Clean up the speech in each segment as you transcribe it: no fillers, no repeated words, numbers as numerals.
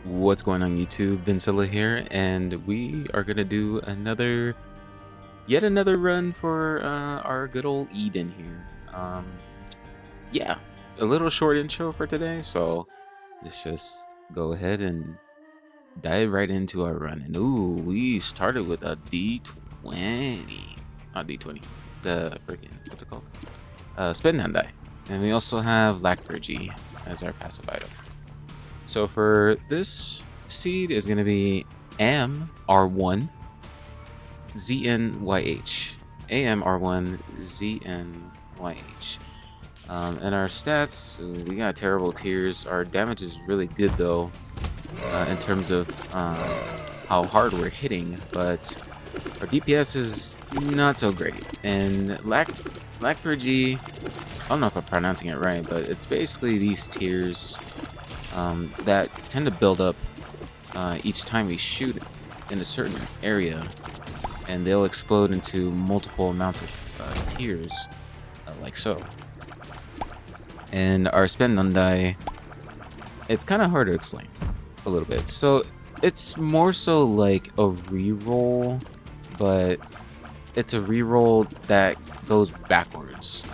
What's going on YouTube? Vincilla here, and we are gonna do yet another run for our good old Eden here. Yeah, a little short intro for today, so let's just go ahead and dive right into our run. And ooh, we started with a D20, not D20, the freaking what's it called? Spin and die, and we also have Lackbergy as our passive item. So for this seed is going to be AMR1 ZNYH. AMR1 ZNYH. And our stats, ooh, we got terrible tiers. Our damage is really good though, in terms of how hard we're hitting, but our DPS is not so great. And Lackbergy, I don't know if I'm pronouncing it right, but it's basically these tiers that tend to build up each time we shoot in a certain area, and they'll explode into multiple amounts of tiers, like so. And our spend on die, it's kind of hard to explain a little bit. So it's more so like a reroll, but it's a reroll that goes backwards.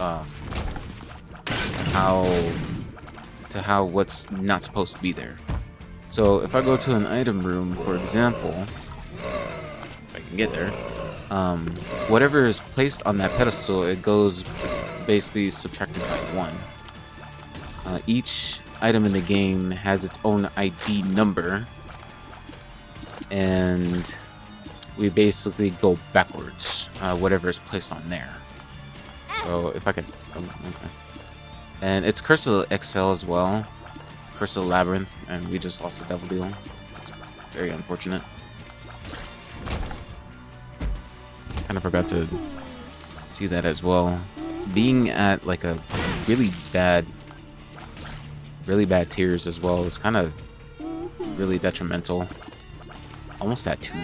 How what's not supposed to be there. So if I go to an item room, for example, if I can get there, whatever is placed on that pedestal, it goes basically subtracted by 1. Each item in the game has its own ID number, and we basically go backwards, whatever is placed on there. So if I could, okay. And it's Curse of XL as well. Curse of Labyrinth, and we just lost a Devil Deal. It's very unfortunate. Kind of forgot to see that as well. Being at like a really bad tiers as well is kind of really detrimental. Almost at 2.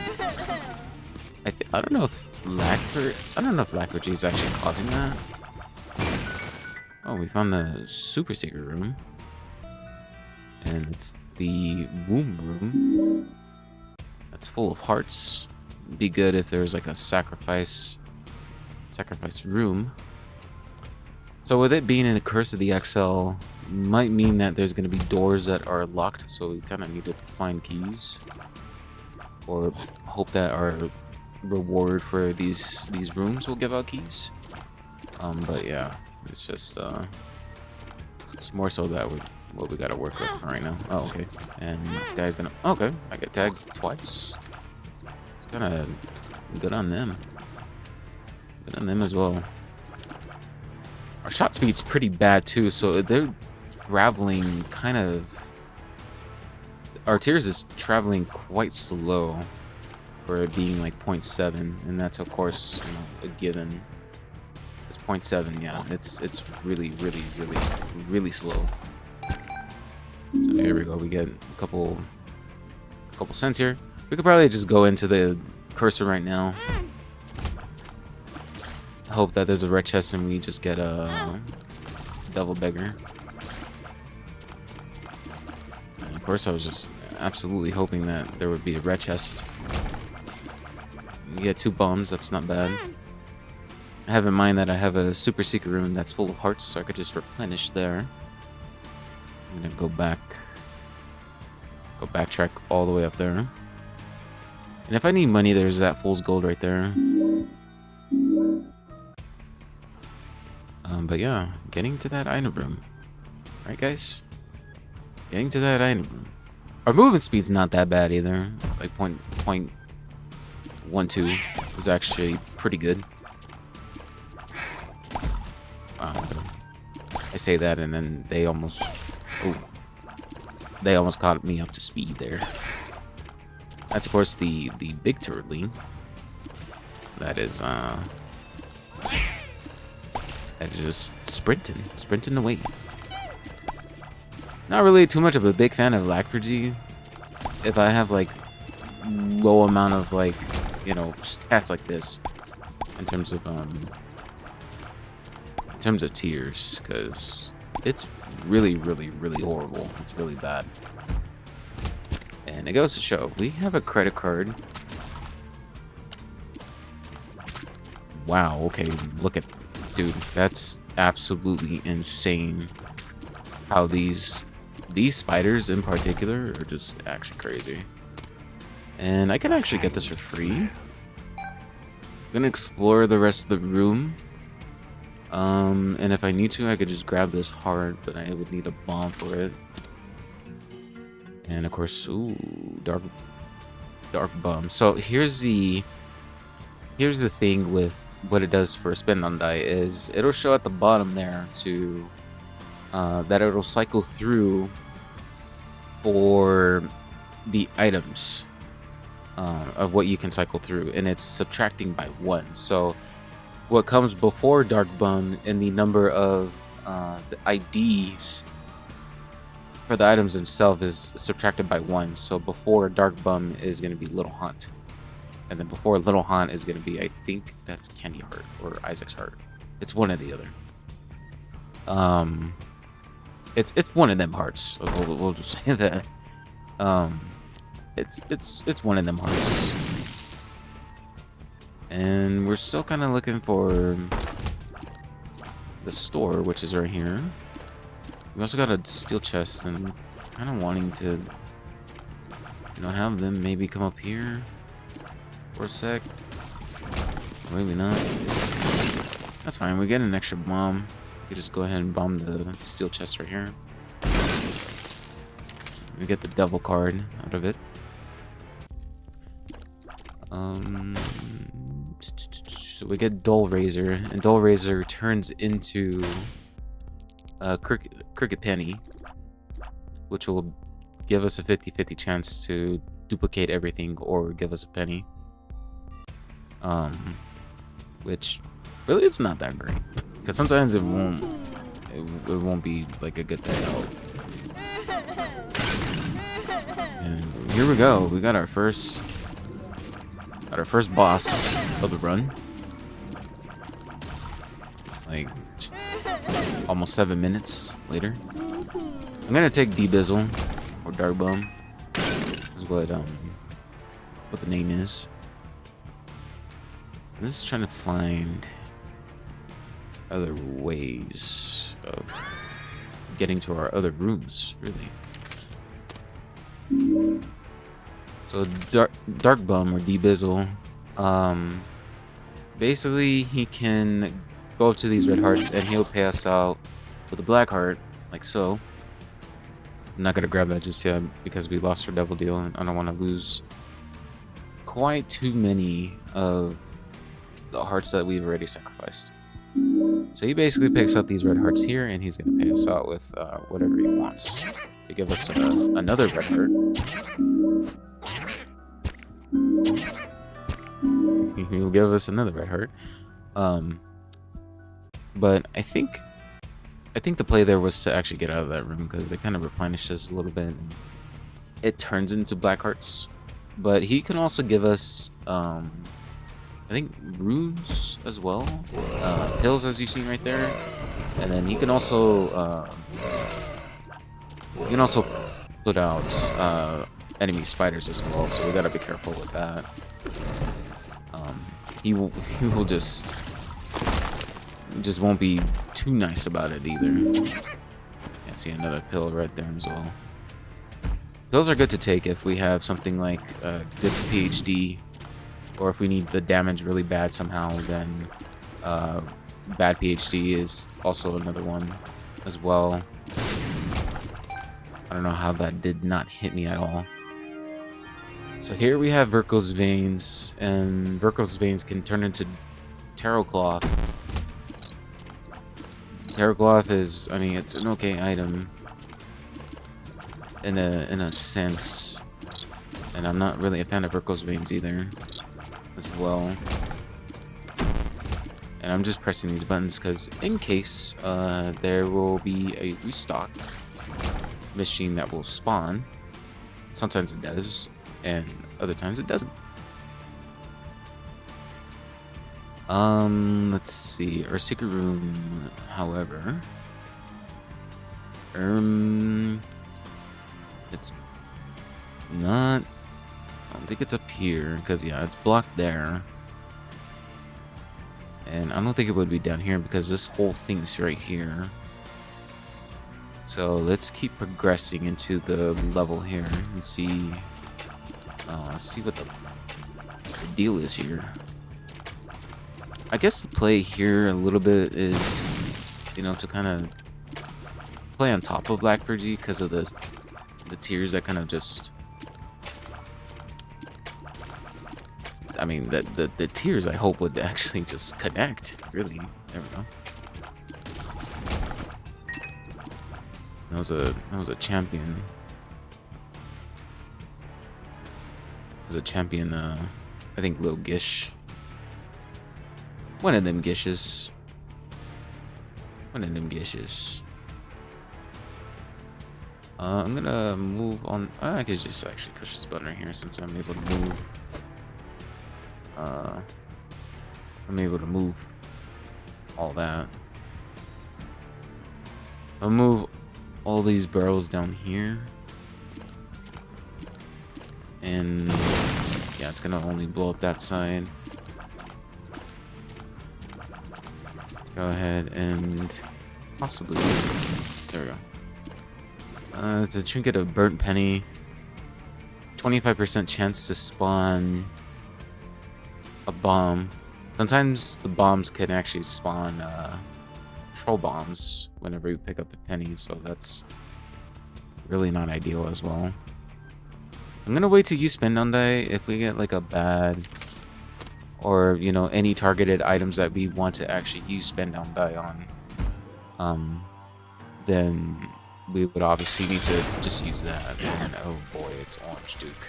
I don't know if Lackbergy is actually causing that. Oh, we found the super secret room. And it's the womb room. That's full of hearts. It'd be good if there was like a sacrifice room. So with it being in the Curse of the XL, might mean that there's going to be doors that are locked, so we kind of need to find keys. Or hope that our reward for these rooms will give out keys. But yeah. It's just, it's more so that what we gotta work with right now. Oh, okay. And this guy's gonna, okay, I get tagged twice. It's kind of good on them. Good on them as well. Our shot speed's pretty bad too, so they're traveling kind of, our tiers is traveling quite slow for it being like 0.7, and that's of course, you know, a given. It's 0.7, yeah. It's really slow. So here we go. We get a couple cents here. We could probably just go into the cursor right now. Hope that there's a red chest and we just get a Devil Beggar. And of course, I was just absolutely hoping that there would be a red chest. You get 2 bombs. That's not bad. I have in mind that I have a super secret room that's full of hearts, so I could just replenish there. I'm gonna go backtrack all the way up there. And if I need money, there's that fool's gold right there. But yeah, getting to that item room. Right, guys? Getting to that item room. Our movement speed's not that bad either. Like 0.12 is actually pretty good. I say that and then they almost caught me up to speed there. That's of course the big turtling. That is just sprinting away. Not really too much of a big fan of Lackbergy. If I have like low amount of like, you know, stats like this in terms of tiers, because it's really horrible. It's really bad. And it goes to show, we have a credit card. Wow, okay, look at... Dude, that's absolutely insane. How these spiders in particular are just actually crazy. And I can actually get this for free. I'm gonna explore the rest of the room. And if I need to, I could just grab this heart, but I would need a bomb for it. And of course, ooh, dark bum. So here's the thing with what it does for spin on die is it'll show at the bottom there to that it'll cycle through for the items of what you can cycle through, and it's subtracting by 1. So what comes before Dark Bum in the number of the IDs for the items themselves is subtracted by 1. So before Dark Bum is going to be Little Hunt, and then before Little Hunt is going to be, I think that's Candy Heart or Isaac's Heart. It's one or the other. It's one of them hearts. We'll just say that. It's one of them hearts. And we're still kind of looking for the store, which is right here. We also got a steel chest, and kind of wanting to, have them maybe come up here for a sec. Maybe not. That's fine. We get an extra bomb. We just go ahead and bomb the steel chest right here. We get the devil card out of it. So we get Dull Razor, and Dull Razor turns into Cricket Penny, which will give us a 50-50 chance to duplicate everything or give us a penny. Which really it's not that great, because sometimes it won't be like a good thing out. And here we go. We got our first boss of the run. Like almost 7 minutes later. I'm gonna take D-Bizzle or Dark Bum. Is what the name is. This is trying to find other ways of getting to our other rooms, really. So Dark Bum or D-Bizzle, basically he can go up to these red hearts and he'll pay us out with a black heart, like so. I'm not gonna grab that just yet because we lost our devil deal, and I don't want to lose quite too many of the hearts that we've already sacrificed. So he basically picks up these red hearts here, and he's gonna pay us out with whatever he wants to give us another red heart. He'll give us another red heart. But I think the play there was to actually get out of that room, because they kind of replenished us a little bit. And it turns into black hearts, but he can also give us, I think, runes as well, pills, as you've seen right there, and then he can also put out enemy spiders as well. So we gotta be careful with that. He will just won't be too nice about it either. Yeah, see another pill right there as well. Pills are good to take if we have something like good PhD, or if we need the damage really bad somehow. Then bad PhD is also another one as well. I don't know how that did not hit me at all. So here we have Verko's Veins, and Verko's Veins can turn into Tarot Cloth. Tarot Cloth is, I mean, it's an okay item in a sense, and I'm not really a fan of Verko's Veins either, as well. And I'm just pressing these buttons because in case there will be a restock machine that will spawn. Sometimes it does, and other times it doesn't. Let's see. Our secret room, however, it's Not... I don't think it's up here, because, yeah, it's blocked there. And I don't think it would be down here, because this whole thing's right here. So let's keep progressing into the level here and see what the deal is here. I guess the play here a little bit is, you know, to kind of play on top of Lackbergy because of the tiers that kind of just... I mean, the tiers I hope would actually just connect, really. There we go. That was a champion. It was a champion, I think Lil Gish. One of them Gishes. One of them Gishes. I'm gonna move on. I could just actually push this button right here since I'm able to move. I'm able to move all that. I'll move all these barrels down here. And yeah, it's gonna only blow up that side. Let's go ahead and possibly... There we go. It's a trinket of burnt penny. 25% chance to spawn a bomb. Sometimes the bombs can actually spawn troll bombs whenever you pick up a penny, so that's really not ideal as well. I'm gonna wait till you spend on die. If we get like a bad, or you know, any targeted items that we want to actually use spend on die on, then we would obviously need to just use that. And oh boy, it's Orange Duke.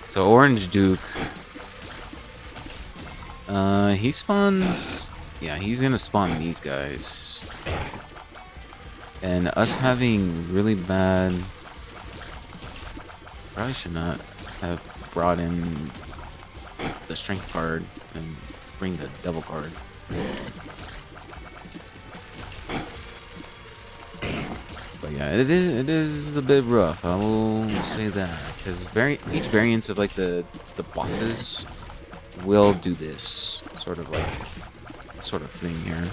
So Orange Duke, he spawns, yeah, he's gonna spawn these guys. And us having really bad, probably should not have brought in the strength card and bring the devil card. But yeah, it is a bit rough, I will say that, because each variance of like the bosses will do this sort of thing here.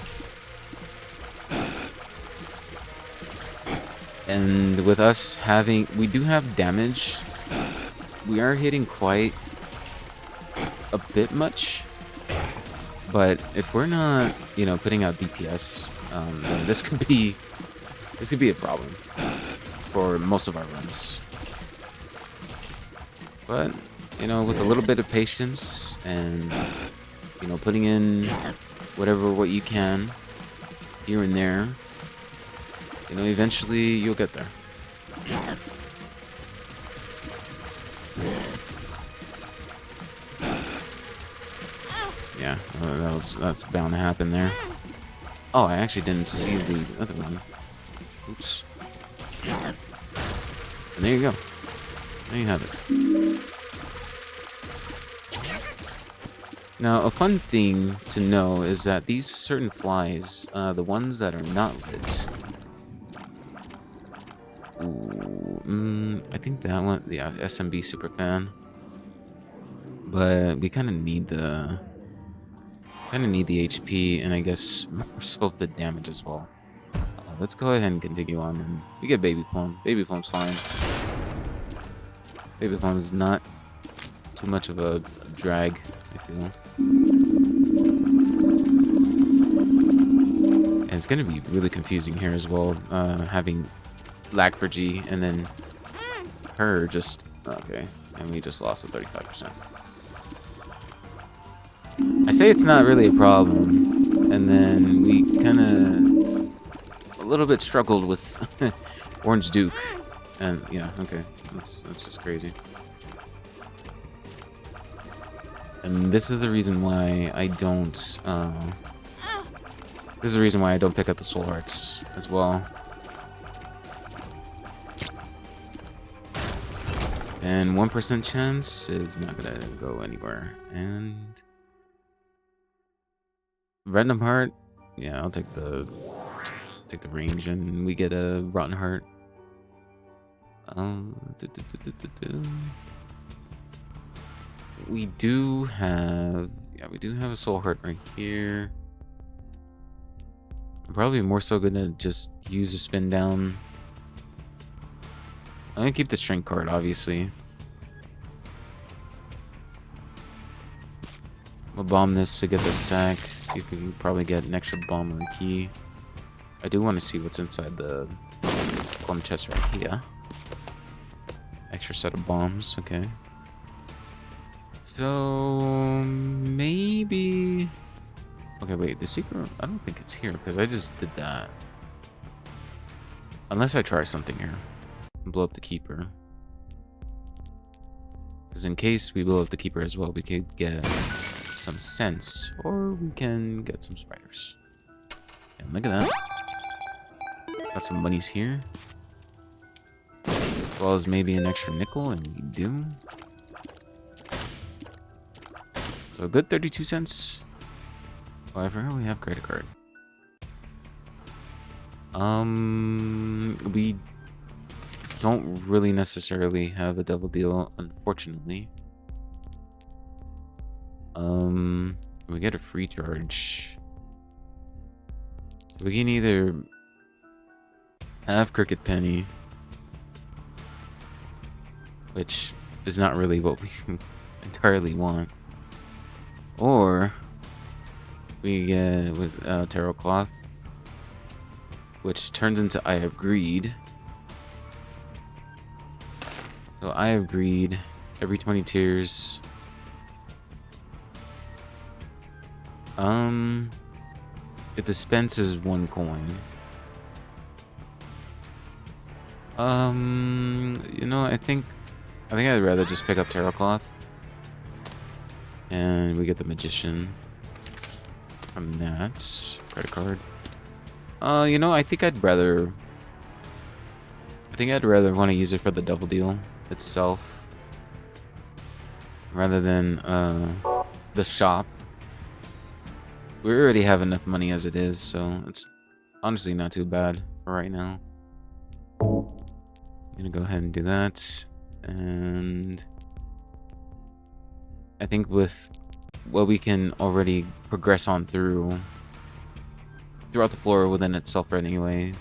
And with us having, we do have damage. We are hitting quite a bit much. But if we're not, you know, putting out DPS, then this could be a problem for most of our runs. But, you know, with a little bit of patience and, you know, putting in what you can here and there, you know, eventually you'll get there. Yeah, that's bound to happen there. Oh, I actually didn't see the other one. Oops. And there you go. There you have it. Now, a fun thing to know is that these certain flies, the ones that are not lit, I think that one, yeah, SMB Superfan. But we kind of need the HP, and I guess more so the damage as well. Let's go ahead and continue on, and we get Baby Plum. Baby Plum's fine. Baby Plum is not too much of a drag, I feel. And it's gonna be really confusing here as well, having Lackbergy and then her just... Okay, and we just lost a 35%. I say it's not really a problem, and then we kind of a little bit struggled with Orange Duke, and yeah, okay, that's just crazy. And this is the reason why I don't. This is the reason why I don't pick up the Soul Hearts as well. And 1% chance is not gonna go anywhere. And Random Heart, yeah, I'll take the Take the range and we get a Rotten Heart. We do have... Yeah, we do have a Soul Heart right here. I'm probably more so gonna just use a spin down. I'm gonna keep the Strength card, obviously. We'll bomb this to get the sack. See if we can probably get an extra bomb or a key. I do want to see what's inside the golden chest right here. Extra set of bombs, okay. So maybe... Okay, wait, the secret... I don't think it's here because I just did that. Unless I try something here. Blow up the keeper. Because in case we blow up the keeper as well, we could get some sense, or we can get some spiders. And look at that. Got some monies here. As well as maybe an extra nickel, and we do. So a good 32 cents. However, we have credit card. We don't really necessarily have a double deal, unfortunately. We get a free charge. So we can either have Crooked Penny, which is not really what we entirely want, or we get with Tarot Cloth, which turns into Eye of Greed. So Eye of Greed, every 20 tiers. It dispenses 1 coin. You know, I think I'd rather just pick up Tarot Cloth. And we get the Magician from that. Credit card. You know, I think I'd rather want to use it for the double deal itself. Rather than the shop. We already have enough money as it is, so it's honestly not too bad for right now. I'm gonna go ahead and do that. And I think with what we can already progress on throughout the floor within itself right anyway,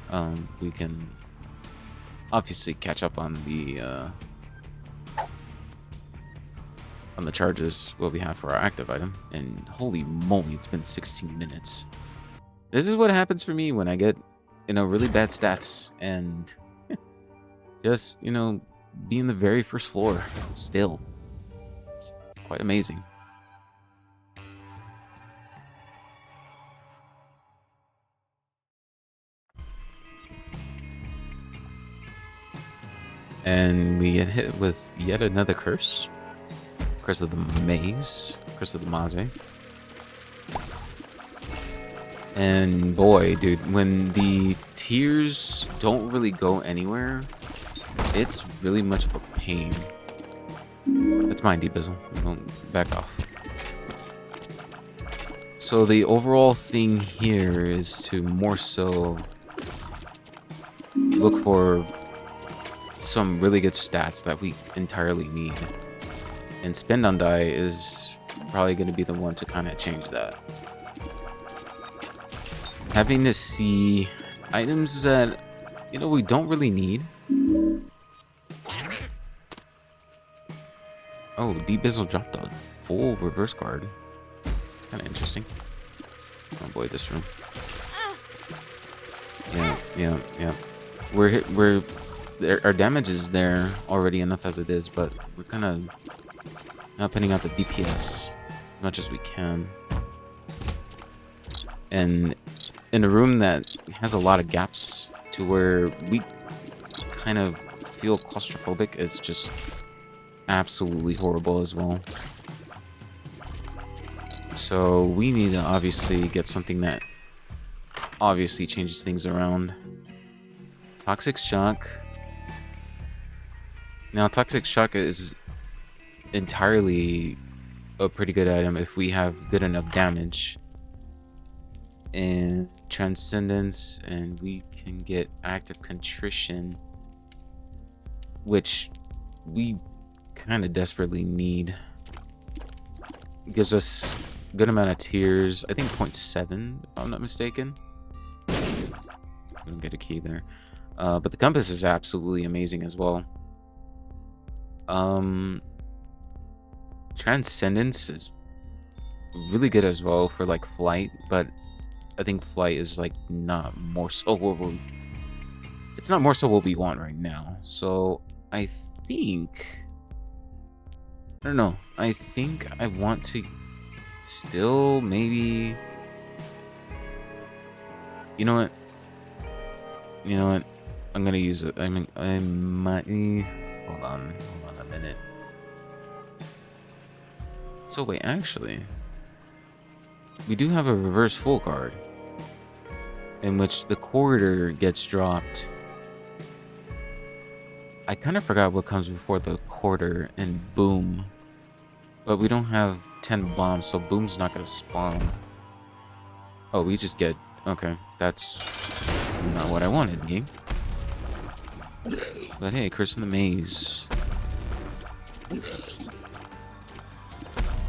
we can obviously catch up on the charges what we have for our active item. And holy moly, it's been 16 minutes. This is what happens for me when I get, you know, really bad stats and just, you know, be in the very first floor still. It's quite amazing. And we get hit with yet another curse. Curse of the Maze. Curse of the Maze. And boy, dude, when the tiers don't really go anywhere, it's really much of a pain. That's mine, Deepizzle. Don't back off. So the overall thing here is to more so look for some really good stats that we entirely need. And Spend on Die is probably going to be the one to kind of change that. Having to see items that, you know, we don't really need. Oh, Deepizzle dropped a full reverse card. Kind of interesting. Oh boy, this room. Yeah. Our damage is there already enough as it is, but we're kind of not putting out the DPS as much as we can. And in a room that has a lot of gaps to where we kind of feel claustrophobic, it's just absolutely horrible as well. So we need to obviously get something that obviously changes things around. Toxic Shock. Now, Toxic Shock is entirely a pretty good item if we have good enough damage. And Transcendence, and we can get Active Contrition, which we kind of desperately need. It gives us a good amount of tears. I think 0.7, if I'm not mistaken. We don't get a key there. But the compass is absolutely amazing as well. Transcendence is really good as well for like flight, but I think flight is like not more so what we, it's not more so what we want right now. So I think, I don't know, I think I want to still maybe, you know what, I'm gonna use it. I might, hold on a minute. So wait, actually, we do have a reverse full card in which the quarter gets dropped. I kind of forgot what comes before the quarter and boom, but we don't have 10 bombs, so boom's not gonna spawn. Oh, we just get, okay, that's not what I wanted, game. But hey, Curse of the Maze.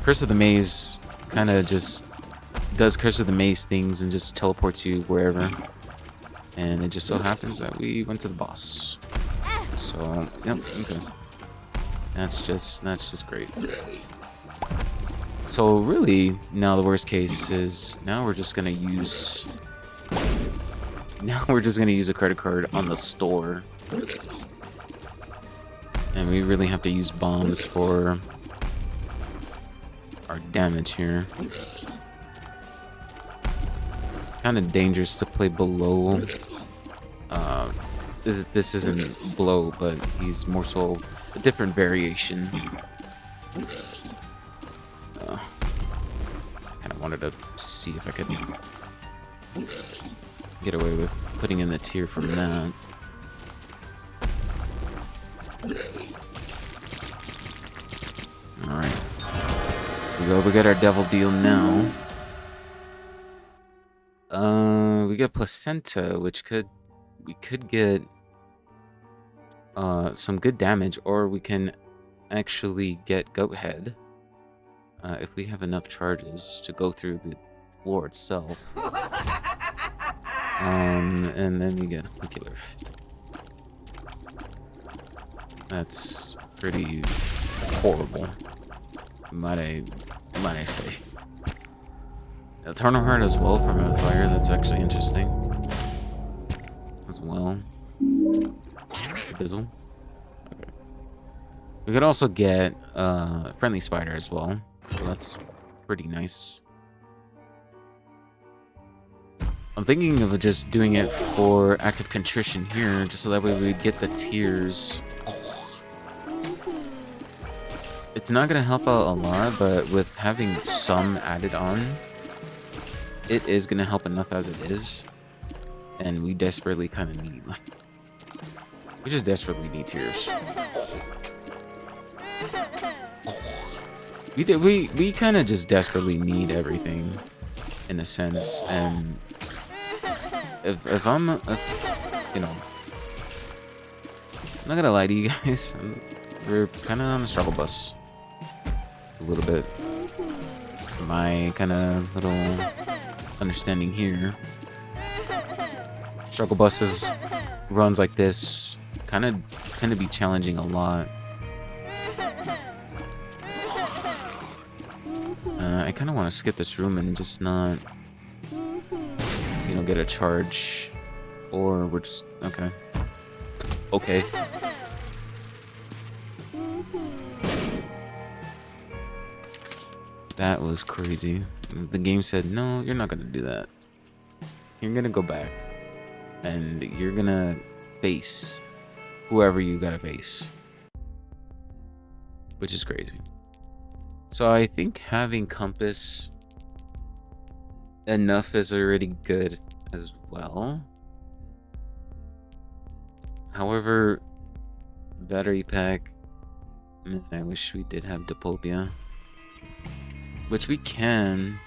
Curse of the Maze kind of just does Curse of the Maze things and just teleports you wherever. And it just so happens that we went to the boss. So, yep, okay. That's just great. So really, now the worst case is now we're just gonna use a credit card on the store. And we really have to use bombs for our damage here. Kind of dangerous to play below. This isn't blow, but he's more so a different variation. Kind of wanted to see if I could get away with putting in the tier from that. Alright. We got our devil deal now. We got Placenta, which we could get some good damage, or we can actually get Goat Head if we have enough charges to go through the floor itself. And then we get Nuclear. That's pretty horrible, might I say. Eternal Heart as well from Fire. That's actually interesting as well. Fizzle. Okay. We could also get Friendly Spider as well, so that's pretty nice. I'm thinking of just doing it for Active Contrition here, just so that way we get the tears. It's not gonna help out a lot, but with having some added on, it is gonna help enough as it is. And we desperately kind of need, we just desperately need tears. We kind of just desperately need everything, in a sense. And if you know, I'm not gonna lie to you guys, we're kind of on the struggle bus a little bit. My kind of little understanding here. Struggle buses, runs like this, kind of tend to be challenging a lot. I kind of want to skip this room and just not, you know, get a charge, or we're just okay. Okay. That was crazy. The game said, no, you're not gonna do that. You're gonna go back. And you're gonna face whoever you gotta face. Which is crazy. So I think having Compass enough is already good as well. However, Battery Pack, man, I wish we did have Diplopia. Which we can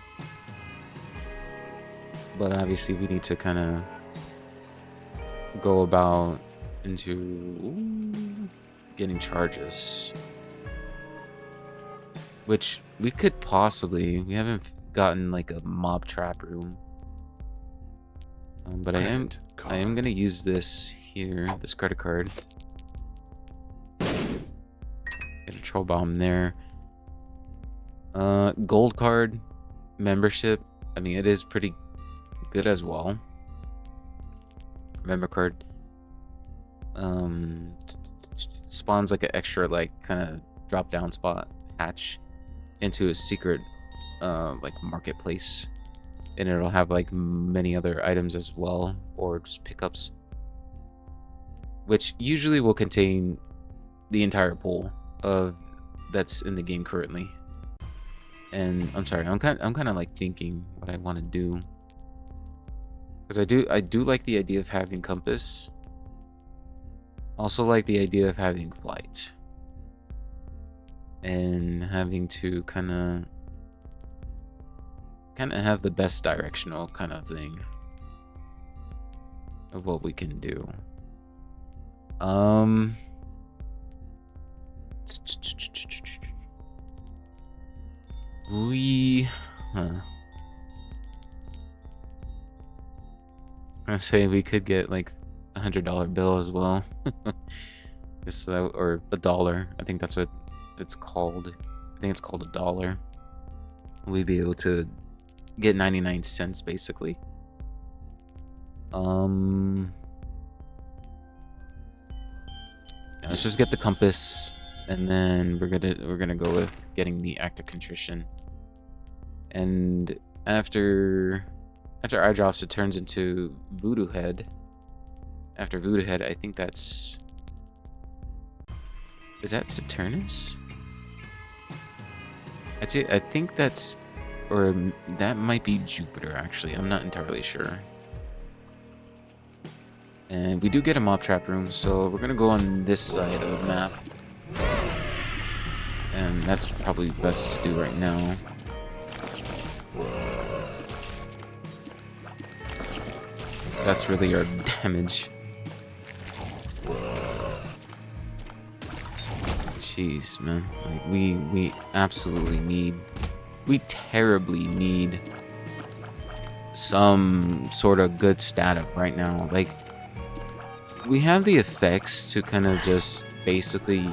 But obviously we need to kind of go about into getting charges. Which we could possibly... We haven't gotten like a mob trap room. But I am going to use this here, this credit card. Get a troll bomb there. Gold card membership. I mean, it is pretty good as well. Member card spawns like an extra like kind of drop down spot hatch into a secret like marketplace, and it'll have like many other items as well, or just pickups, which usually will contain the entire pool of that's in the game currently. And I'm sorry, I'm kind of like thinking what I want to do, because I do like the idea of having compass. Also like the idea of having flight and having to kind of have the best directional kind of thing of what we can do. I say we could get like $100 bill as well. Just or $1. I think that's what it's called. I think it's called $1. We'd be able to get 99 cents basically. Yeah, let's just get the compass, and then we're gonna go with getting the Act of Contrition. And after eye drops, it turns into Voodoo Head. After Voodoo Head, I think that's... Is that Saturnus? I think that's... Or that might be Jupiter, actually. I'm not entirely sure. And we do get a mob trap room, so we're gonna go on this side of the map. And that's probably best to do right now. That's really our damage. Jeez, man. Like we absolutely need, we terribly need some sort of good stat up right now. Like, we have the effects to kind of just basically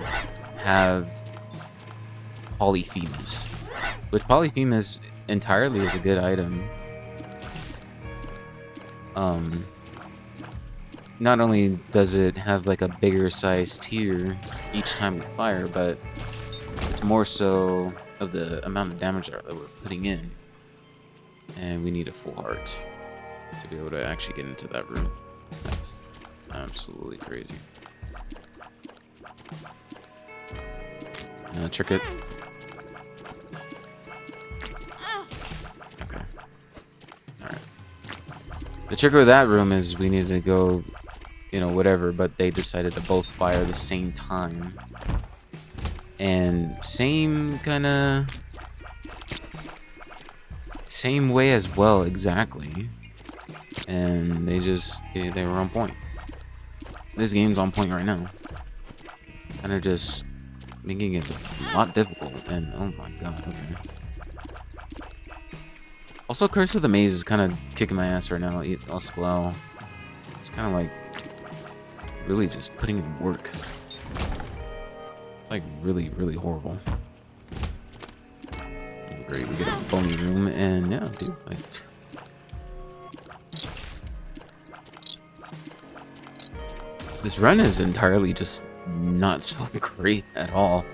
have Polyphemus, which Polyphemus entirely is a good item. Not only does it have like a bigger size tier each time we fire, but it's more so of the amount of damage that we're putting in. And we need a full heart to be able to actually get into that room. That's absolutely crazy. Trick it. Okay. Alright. The trick with that room is we needed to go, you know, whatever, but they decided to both fire the same time. And same way as well, exactly. And they were on point. This game's on point right now. And they're just making it a lot difficult. And oh my god, okay. Also, Curse of the Maze is kind of kicking my ass right now as well. It's kind of like really just putting in work. It's like really, really horrible. Great, we get a bony room, and yeah, dude, like... This run is entirely just not so great at all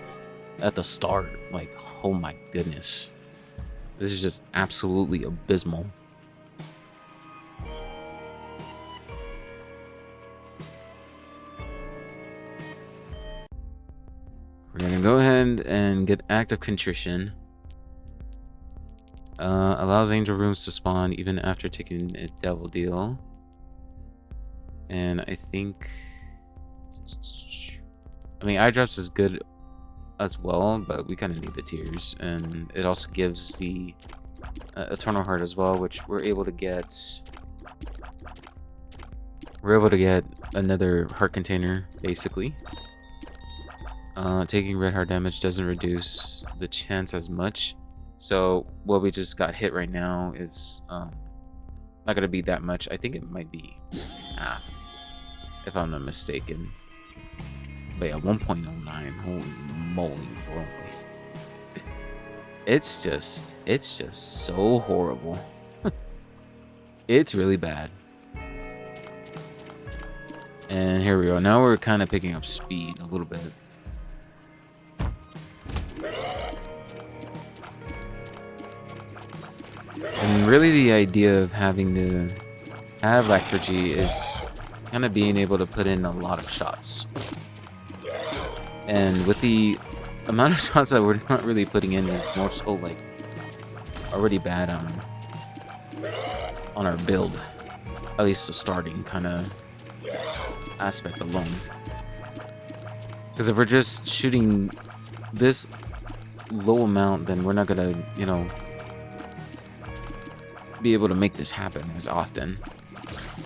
at the start. Like, oh my goodness. This is just absolutely abysmal. We're gonna go ahead and get Act of Contrition. Allows angel rooms to spawn even after taking a devil deal. And I think... I mean, eye drops is good as well, but we kind of need the tiers. And it also gives the Eternal Heart as well, which we're able to get. We're able to get another heart container, basically. Taking red heart damage doesn't reduce the chance as much. So what we just got hit right now is not gonna be that much. I think it might be half, if I'm not mistaken. But yeah, 1.09. Holy moly, bro. It's just so horrible. It's really bad. And here we go. Now we're kind of picking up speed a little bit. And really the idea of having to have Lacturgy is kind of being able to put in a lot of shots. And with the amount of shots that we're not really putting in is more so like already bad on our build. At least the starting kind of aspect alone. Because if we're just shooting this low amount, then we're not gonna, you know, be able to make this happen as often.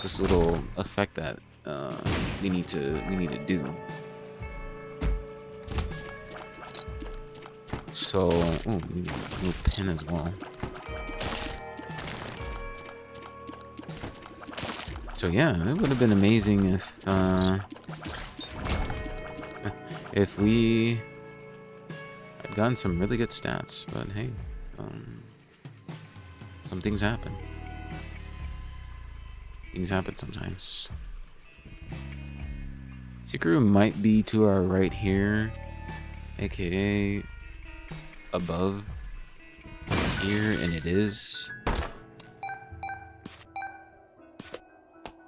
This little effect that we need to do. So, ooh, we need a new pen as well. So yeah, it would have been amazing if we had gotten some really good stats. But hey, some things happen. Things happen sometimes. Secret room might be to our right here, aka above here, and it is.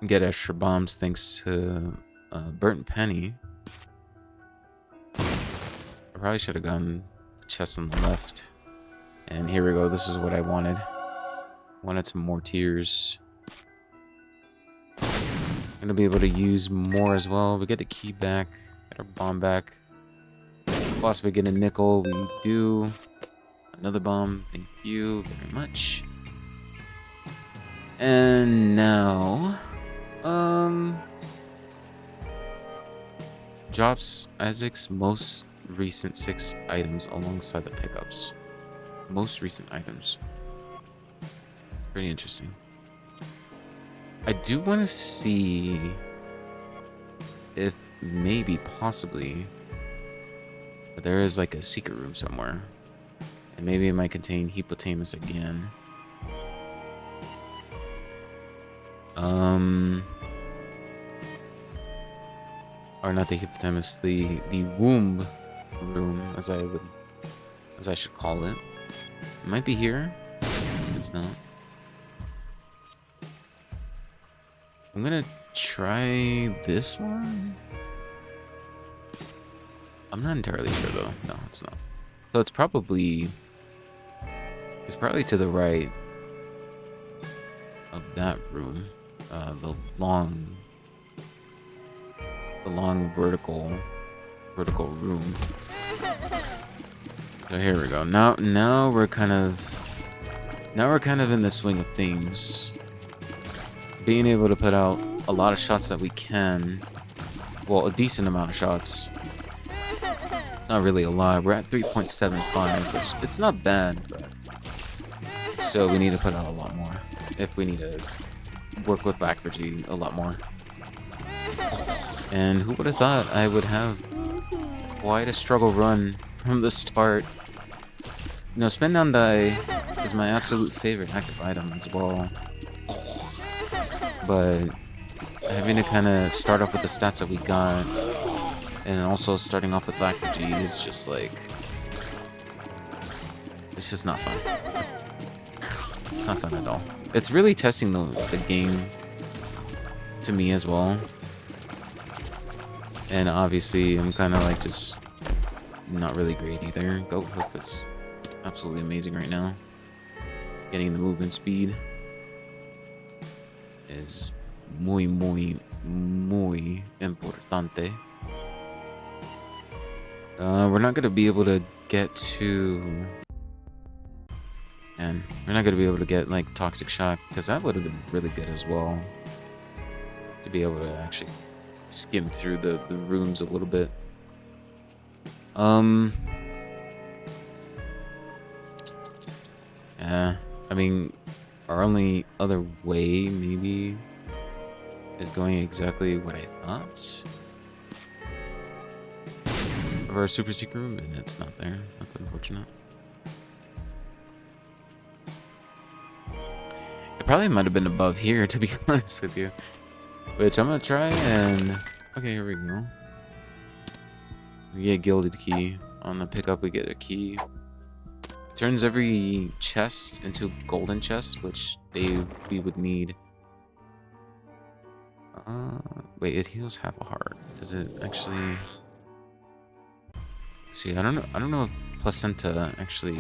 Get extra bombs thanks to Burnt Penny. I probably should have gone chest on the left. And here we go. This is what I wanted. Wanted some more tears. Gonna be able to use more as well. We get the key back. Get our bomb back. Possibly get a nickel. We do. Another bomb. Thank you very much. And now... drops Isaac's most recent 6 items alongside the pickups. Most recent items. Pretty interesting. I do want to see if maybe possibly there is like a secret room somewhere, and maybe it might contain Hippopotamus again. Or not the Hippopotamus, the womb room, as I should call it. It might be here. It's not. I'm gonna try this one. I'm not entirely sure though. No, it's not. So it's probably to the right of that room. The long vertical room. So here we go. Now we're kind of in the swing of things. Being able to put out a lot of shots that we can. Well, a decent amount of shots. It's not really a lot. We're at 3.75, which it's not bad, but so we need to put out a lot more if we need to work with Lacturgy a lot more. And who would have thought I would have quite a struggle run from the start. You know, Spin Down Die is my absolute favorite active item as well. But having to kind of start off with the stats that we got, and also starting off with Lacturgy is just like... it's just not fun. It's not fun at all. It's really testing the game to me as well. And obviously, I'm kind of like just not really great either. Goathoof is absolutely amazing right now. Getting the movement speed is muy importante. We're not going to be able to get to And we're not gonna be able to get like Toxic Shock, because that would have been really good as well. To be able to actually skim through the rooms a little bit. Yeah, I mean, our only other way maybe is going exactly what I thought. Of our super secret room, and it's not there. That's unfortunate. It probably might have been above here, to be honest with you. Which I'm gonna try and... Okay, here we go. We get Gilded Key. On the pickup, we get a key. It turns every chest into golden chests, which we would need. Wait, it heals half a heart. Does it actually... See, I don't know if Placenta actually...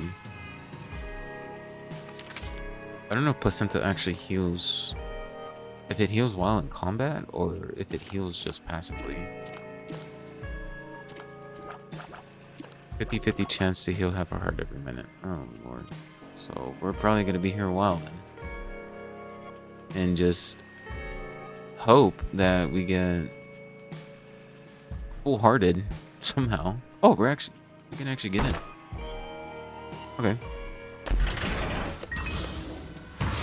I don't know if Placenta actually heals... If it heals while in combat, or if it heals just passively. 50-50 chance to heal half a heart every minute. Oh, Lord. So, we're probably going to be here a while then. And just hope that we get full-hearted somehow. Oh, we can actually get in. Okay.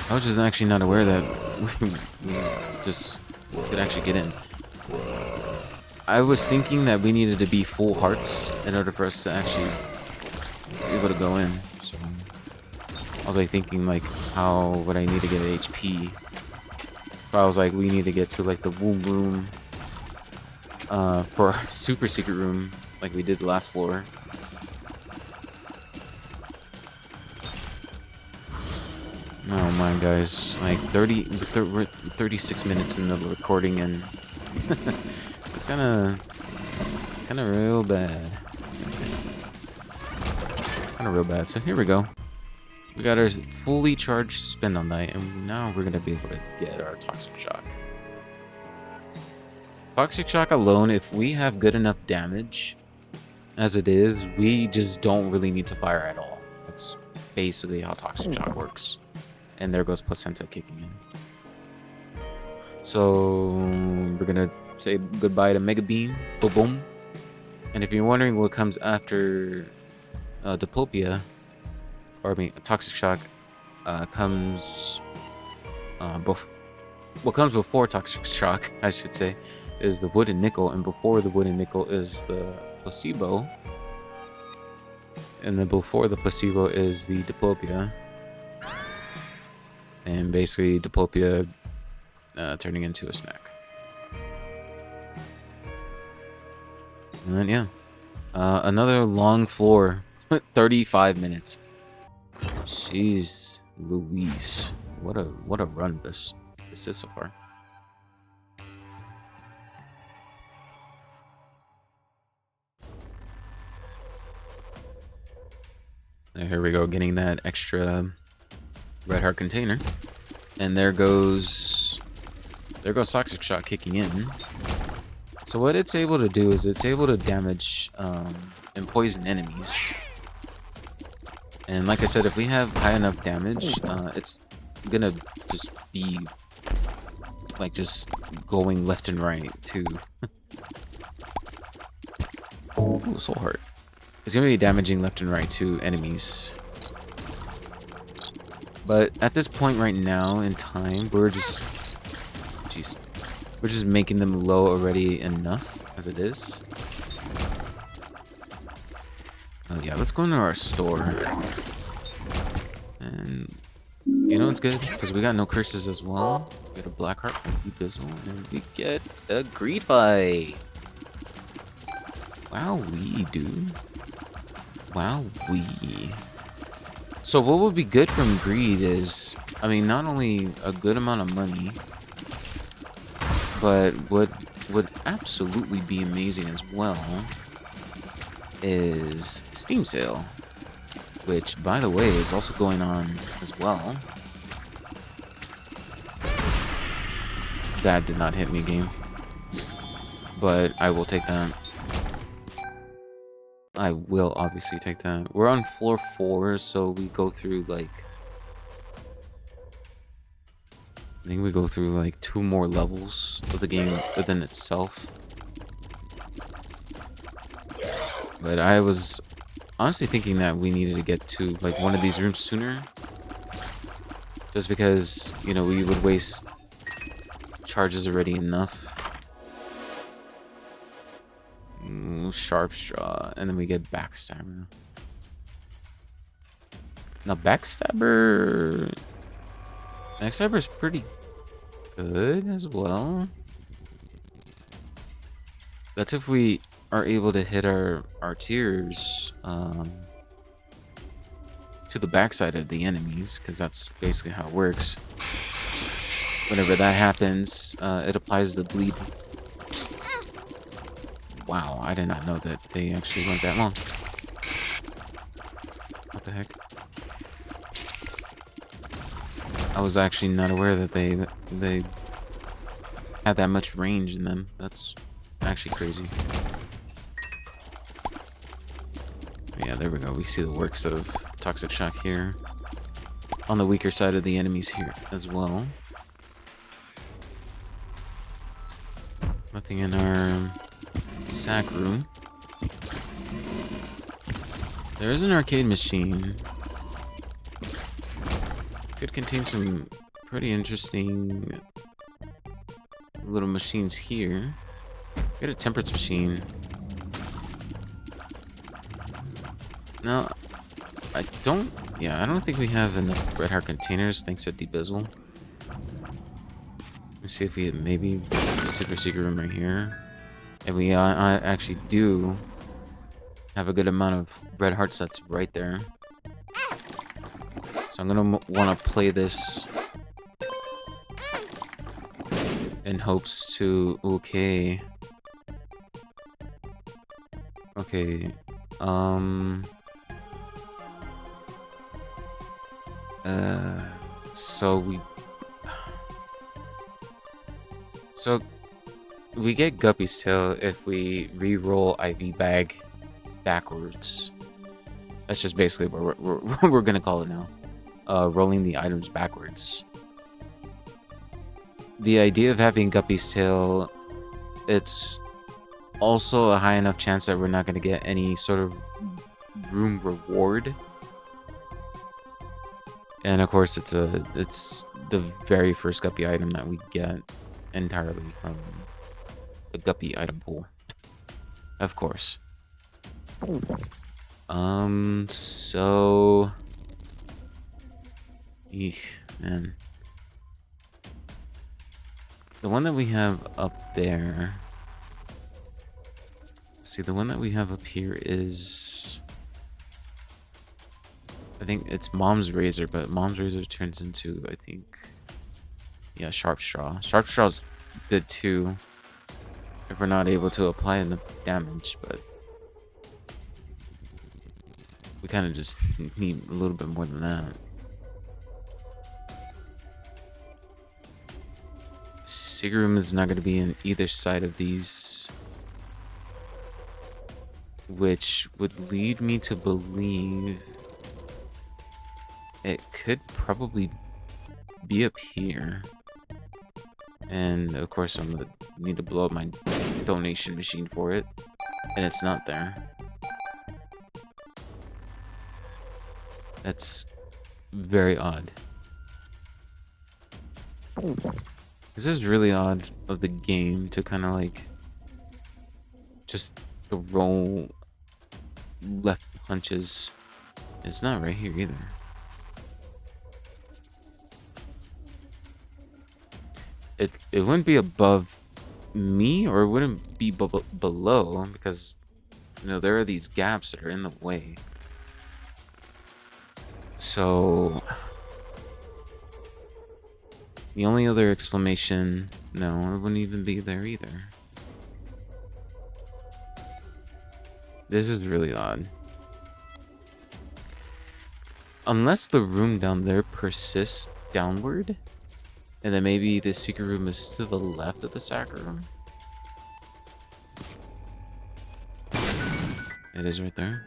I was just actually not aware that we just could actually get in. I was thinking that we needed to be full hearts in order for us to actually be able to go in. So I was like thinking like, how would I need to get an HP? So I was like, we need to get to like the womb room for our super secret room, like we did the last floor. Oh my, guys, like we're 36 minutes in the recording, and it's kind of real bad. Kind of real bad. So here we go. We got our fully charged Spindle, and now we're gonna be able to get our Toxic Shock. Toxic Shock alone, if we have good enough damage as it is, we just don't really need to fire at all. That's basically how Toxic Shock works. And there goes Placenta kicking in. So we're gonna say goodbye to Mega Beam. Boom boom. And if you're wondering what comes after Diplopia, or I mean Toxic Shock, comes what comes before Toxic Shock, I should say, is the Wooden Nickel, and before the Wooden Nickel is the Placebo, and then before the Placebo is the Diplopia. And basically, Diplopia turning into a snack. And then, yeah. Another long floor. 35 minutes. Jeez Louise. What a run this is so far. And here we go, getting that extra red heart container, and there goes Toxic Shock kicking in. So what it's able to do is it's able to damage and poison enemies. And like I said, if we have high enough damage, it's gonna just be like just going left and right to ooh, Soul Heart. It's gonna be damaging left and right to enemies. But at this point right now in time, we're just making them low already enough as it is. Oh yeah, let's go into our store. And you know it's good because we got no curses as well. We get a Black Heart from Abyssal, and we get a Greed Fight. Wowee, dude. Wowee. So what would be good from Greed is, I mean, not only a good amount of money, but what would absolutely be amazing as well is Steam Sale, which, by the way, is also going on as well. That did not hit me, game. But I will take that. I will obviously take that. We're on floor 4, so we go through like I think we go through like 2 more levels of the game within itself. But I was honestly thinking that we needed to get to like one of these rooms sooner. Just because, you know, we would waste charges already enough. Sharp straw, and then we get backstabber. Now backstabber is pretty good as well. That's if we are able to hit our tiers to the backside of the enemies, because that's basically how it works. Whenever that happens, it applies the bleed. Wow, I did not know that they actually went that long. What the heck? I was actually not aware that they had that much range in them. That's actually crazy. Yeah, there we go. We see the works of Toxic Shock here. On the weaker side of the enemies here as well. Nothing in our sack room. There is an arcade machine. Could contain some pretty interesting little machines here. Get a temperance machine. No, I don't. Yeah, I don't think we have enough red heart containers thanks to Debizzle. Let me see if we maybe super secret room right here. And we actually do have a good amount of red heart sets right there. So I'm gonna want to play this in hopes to okay. So we get Guppy's Tail if we re-roll IV Bag backwards. That's just basically what we're gonna call it now. Rolling the items backwards. The idea of having Guppy's Tail, it's also a high enough chance that we're not gonna get any sort of room reward. And of course, it's the very first Guppy item that we get entirely from the Guppy item pool. Of course. So... Eesh, man. The one that we have up there... See, the one that we have up here is... I think it's Mom's Razor, but Mom's Razor turns into, I think... Yeah, Sharp Straw. Sharp Straw's good too. If we're not able to apply enough damage, but... We kind of just need a little bit more than that. Secret room is not going to be in either side of these. Which would lead me to believe... It could probably be up here. And of course I'm gonna need to blow up my donation machine for it. And it's not there. That's very odd. This is really odd of the game to kind of like just throw left punches. It's not right here either. It wouldn't be above me, or it wouldn't be below, because you know there are these gaps that are in the way. So the only other explanation, no, it wouldn't even be there either. This is really odd. Unless the room down there persists downward, and then maybe the secret room is to the left of the sack room. It is right there.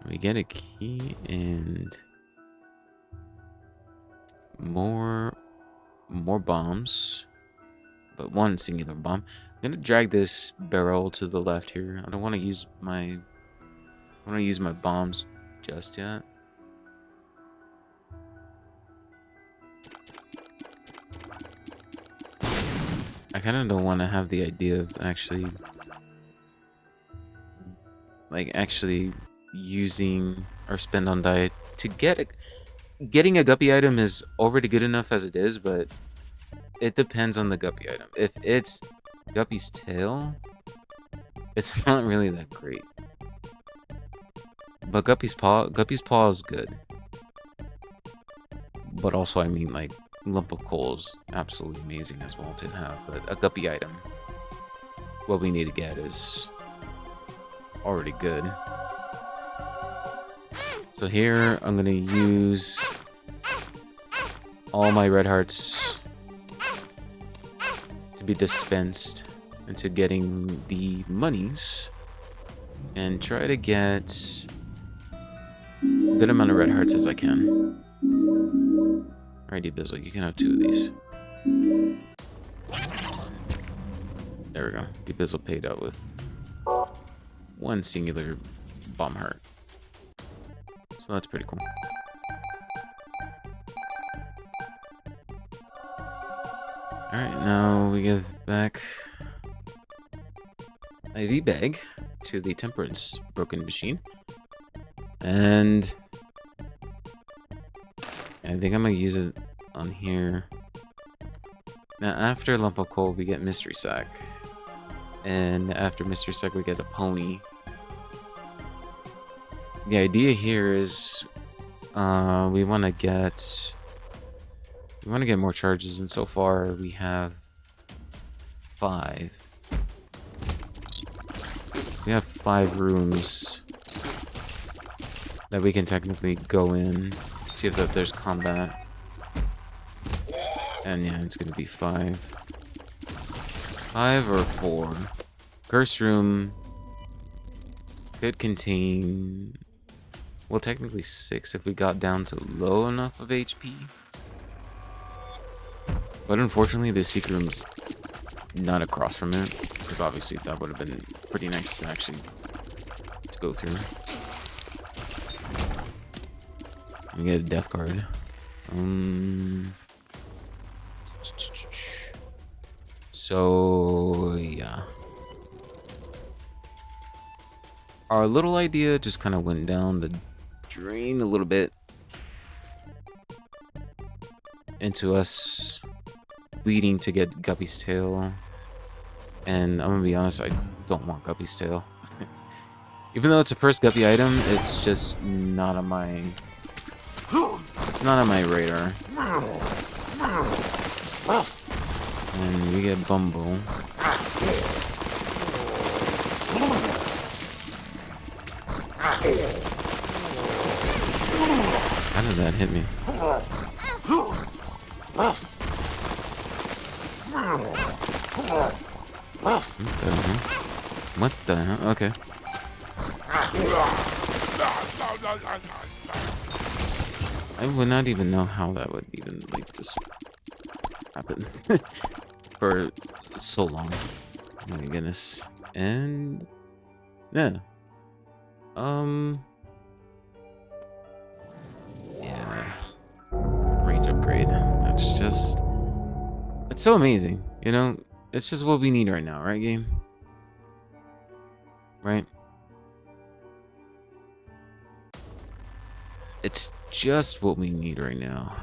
We get a key, and more bombs, but one singular bomb. I'm gonna drag this barrel to the left here. I don't want to use my bombs just yet. I kind of don't want to have the idea of actually using or spend on diet to getting a guppy item is already good enough as it is, but it depends on the guppy item. If it's Guppy's tail, it's not really that great. But Guppy's paw is good. But also, I mean, like, Lump of Coal is absolutely amazing as well to have. But a guppy item, what we need to get is already good. So here, I'm gonna use all my red hearts to be dispensed into getting the monies and try to get a good amount of red hearts as I can. Alrighty, Bizzle, you can have 2 of these. There we go. The Bizzle paid out with 1 singular bomb heart. So that's pretty cool. Alright, now we give back IV bag to the Temperance Broken Machine. And I think I'm gonna use it on here. Now, after Lump of Coal, we get Mystery Sack. And after Mystery Sack, we get a pony. The idea here is we want to get more charges, and so far we have 5. We have 5 rooms that we can technically go in, see if there's combat. And yeah, it's gonna be 5. 5 or 4. Curse room could contain, well, technically 6 if we got down to low enough of HP. But unfortunately, the secret room's not across from it, because obviously that would have been pretty nice to actually go through. We get a death card. So yeah, our little idea just kind of went down the drain a little bit into us leading to get Guppy's tail. And I'm gonna be honest, I don't want Guppy's tail. Even though it's a first Guppy item, it's just not on my radar. And we get Bumble. How did that hit me? What the hell? Okay. I would not even know how that would even, like, just happen for so long. Oh my goodness. And yeah. Yeah. Range upgrade. That's just, it's so amazing, you know? It's just what we need right now, right, game? Right? It's just what we need right now.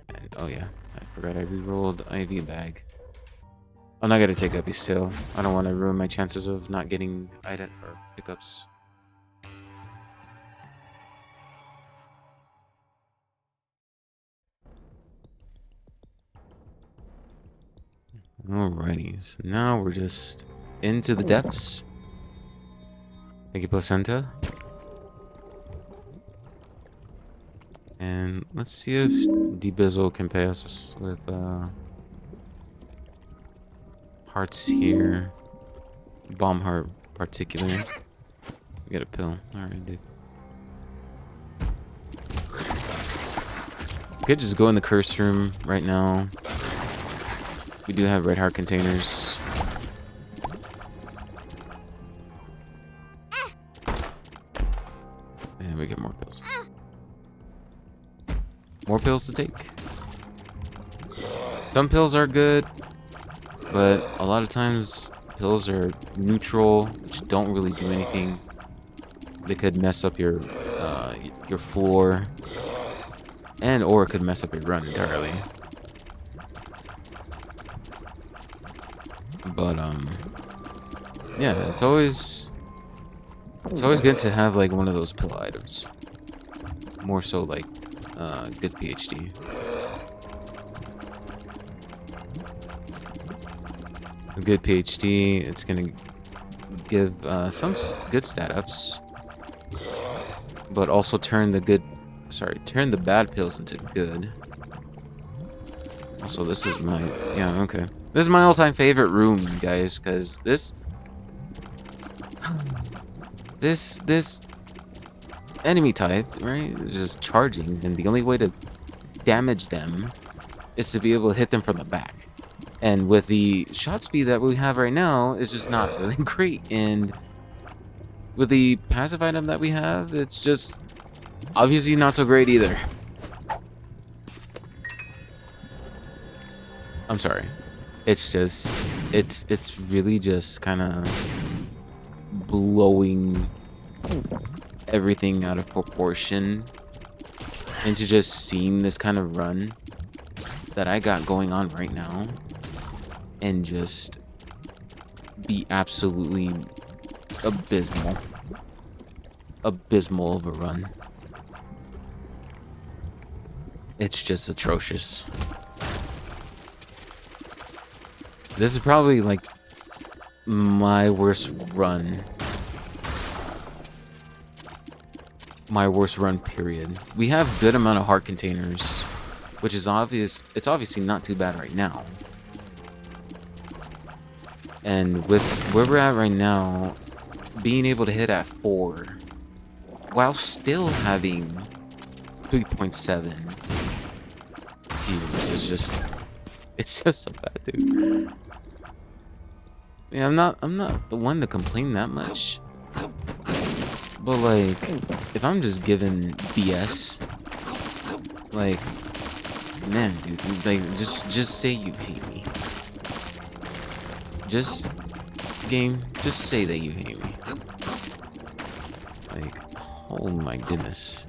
And oh yeah, I forgot I re-rolled IV bag. I'm not gonna take up his tail. I don't want to ruin my chances of not getting item or pickups. Alrighty, so now we're just into the depths. Thank you, Placenta. And let's see if D-Bizzle can pay us with hearts here. Bomb heart particularly. We got a pill. Alright, dude. could just go in the curse room right now. We do have red heart containers. And we get more pills. More pills to take. Some pills are good, but a lot of times pills are neutral, which don't really do anything. They could mess up your floor, or it could mess up your run entirely. But yeah, it's always good to have like one of those pill items. More so like good PhD. A good PhD, it's gonna give some good stat ups, but also turn the bad pills into good. Also, this is my this is my all-time favorite room, guys, because this enemy type, right, is just charging, and the only way to damage them is to be able to hit them from the back. And with the shot speed that we have right now, it's just not really great. And with the passive item that we have, it's just obviously not so great either. I'm sorry. It's just, it's really just kind of blowing everything out of proportion into just seeing this kind of run that I got going on right now and just be absolutely abysmal of a run. It's just atrocious. This is probably like my worst run. My worst run period. We have good amount of heart containers, which is obvious. It's obviously not too bad right now. And with where we're at right now, being able to hit at 4 while still having 3.7 tiers is just, it's just so bad, dude. Yeah, I'm not the one to complain that much. But like, if I'm just given BS, like, man, dude, like, just say you hate me. Just say that you hate me. Like, oh my goodness.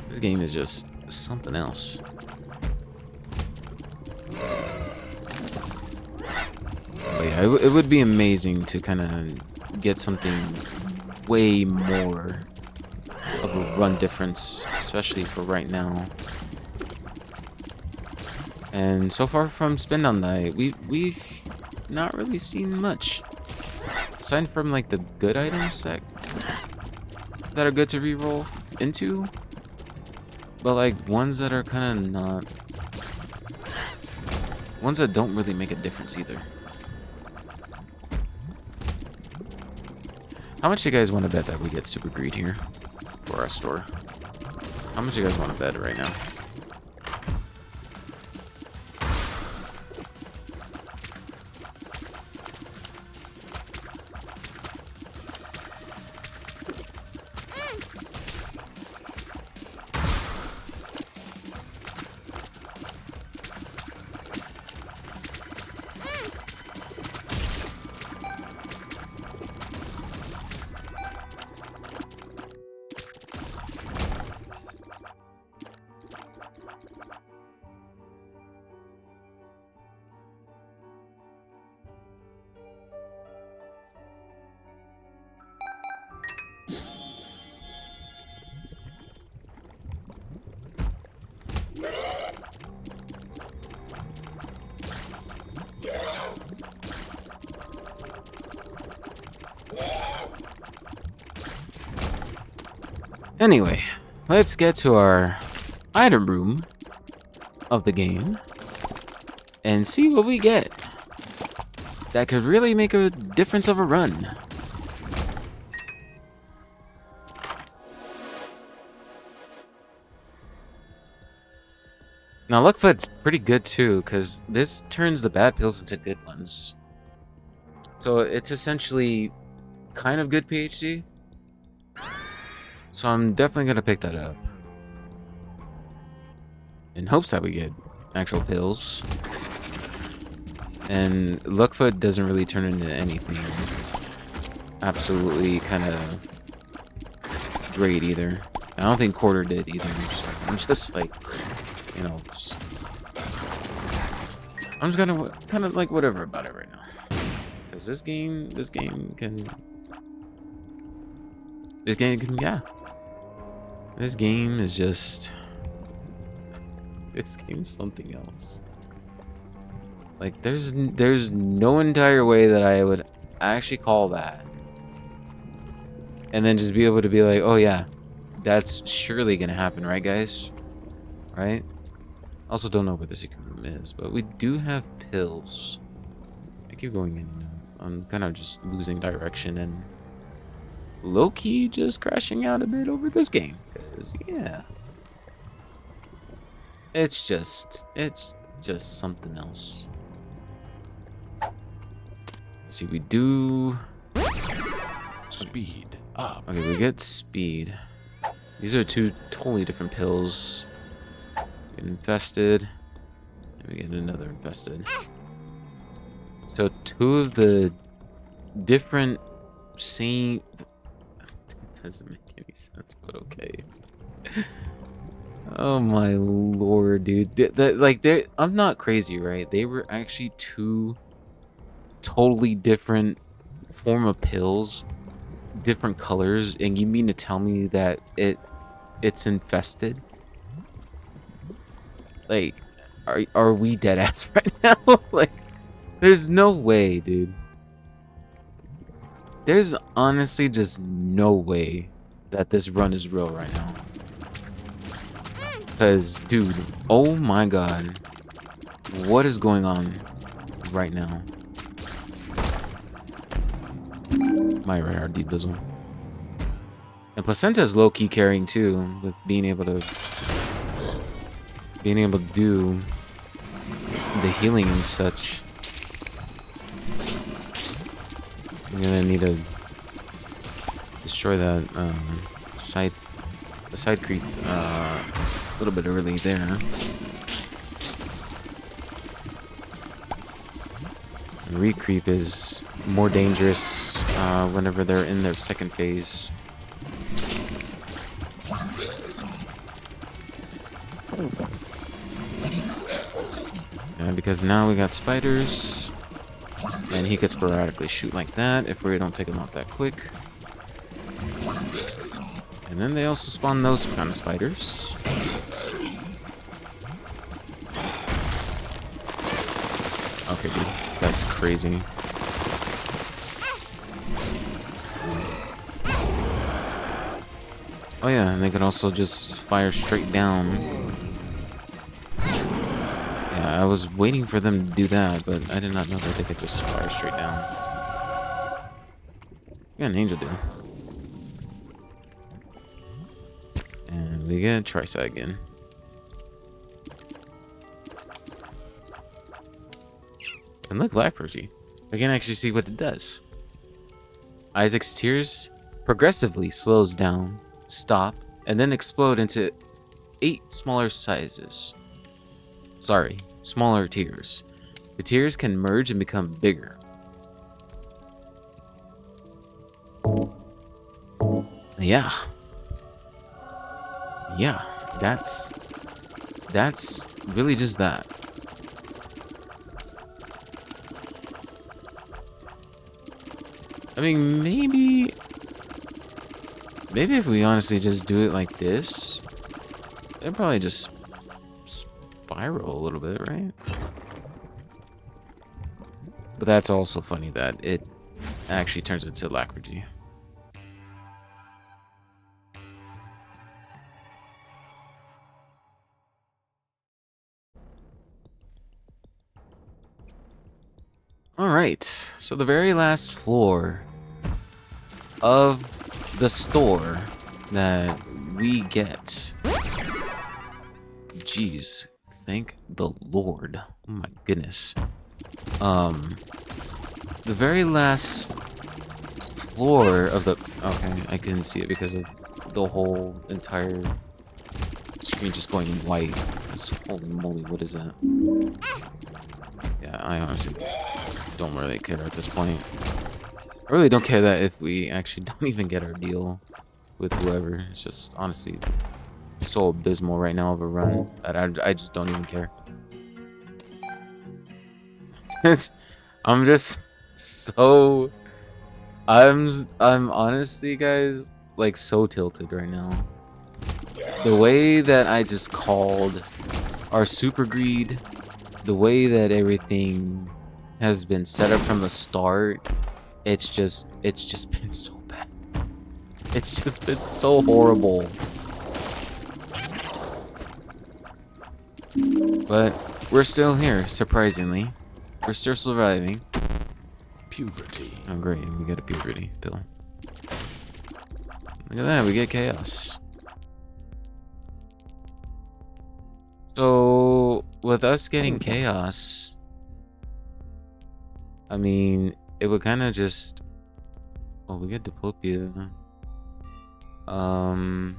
This game is just something else. But yeah, it would be amazing to kind of get something way more of a run difference, especially for right now. And so far from Spin on Night, we've not really seen much. Aside from like the good items that are good to reroll into. But like ones that are kind of not. Ones that don't really make a difference either. How much you guys want to bet that we get Super Greed here for our store? How much you guys want to bet right now? Anyway, let's get to our item room of the game and see what we get that could really make a difference of a run. Now, Luckfoot's pretty good too, because this turns the bad pills into good ones. So it's essentially kind of good PhD. So I'm definitely going to pick that up. In hopes that we get actual pills. And Luckfoot doesn't really turn into anything absolutely kind of great either. I don't think Quarter did either. So I'm just like, you know, I'm just gonna kind of like whatever about it right now. Because this game can, yeah. This game is just, this game's something else. Like, there's no entire way that I would actually call that. And then just be able to be like, oh yeah, that's surely gonna happen, right guys? Right? Also don't know where the secret room is, but we do have pills. I keep going in and out. I'm kind of just losing direction and low-key just crashing out a bit over this game. Because, yeah. It's just something else. Let's see, we do... Speed up. Okay, we get speed. These are two totally different pills. Get infested. And we get another infested. So two of the different same... Doesn't make any sense, but okay. Oh my lord, dude. I'm not crazy, right? They were actually two totally different form of pills, different colors, and you mean to tell me that it's infested? Like, are we dead ass right now? Like, there's no way, dude. There's honestly just no way that this run is real right now. Because, dude, oh my god. What is going on right now? My radar debizzle. And Placenta's low-key carrying too, with being able to do the healing and such. I'm gonna need to destroy that side creep a little bit early there. Recreep is more dangerous whenever they're in their second phase. And because now we got spiders, and he could sporadically shoot like that if we don't take him out that quick. And then they also spawn those kind of spiders. Okay, dude, that's crazy. Oh yeah, and they could also just fire straight down. Yeah, I was waiting for them to do that, but I did not know that they could just fire straight down. Yeah, an angel do. And we get Tricide again. And look, Black Purgy. I can actually see what it does. Isaac's tears progressively slows down, stop, and then explode into 8 smaller sizes. Sorry, smaller tears. The tears can merge and become bigger. Yeah. Yeah, that's really just that. I mean, maybe if we honestly just do it like this, it'll probably just spiral a little bit, right? But that's also funny that it actually turns into Lacrygy. Alright, so the very last floor of the store that we get. Jeez, thank the Lord. Oh my goodness. The very last floor of the... Okay, I couldn't see it because of the whole entire screen just going white. Holy moly, what is that? Yeah, I honestly don't really care at this point. I really don't care that if we actually don't even get our deal with whoever. It's just honestly so abysmal right now of a run that I just don't even care. I'm just so... I'm honestly, guys, like so tilted right now. The way that I just called our super greed, the way that everything has been set up from the start, it's just been so bad. It's just been so horrible. But we're still here, surprisingly. We're still surviving. Puberty. Oh great, we get a puberty pill. Look at that, we get chaos. So with us getting chaos, I mean, it would kind of just... Oh, we get Diplopia. Hold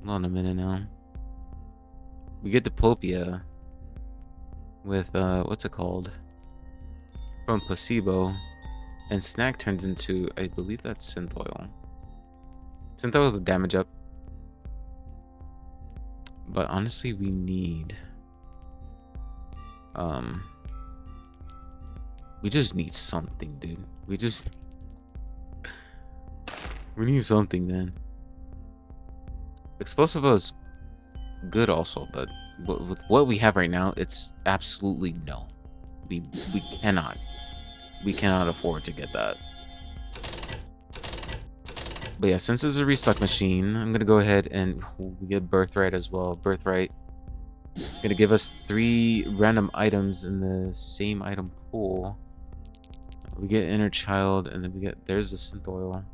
on a minute now. We get Diplopia with what's it called? From Placebo, and Snack turns into, I believe that's Synth Oil. Synth Oil is a damage up. But honestly, we need we just need something, dude. We need something, man. Explosive is good also, but with what we have right now, it's absolutely no. We cannot afford to get that. But yeah, since it's a restock machine, I'm gonna go ahead and we get Birthright as well. Birthright is gonna give us 3 random items in the same item pool. We get Inner Child, and then we get, there's the Synth Oil,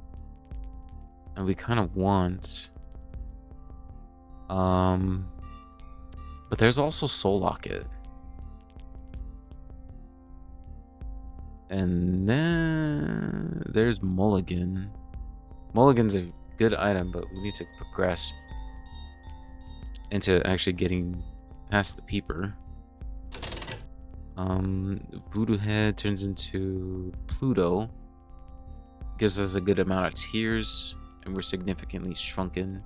and we kind of want but there's also Soul Locket, and then there's Mulligan. Mulligan's a good item, but we need to progress into actually getting past the Peeper. Voodoo Head turns into Pluto. Gives us a good amount of tears, and we're significantly shrunken.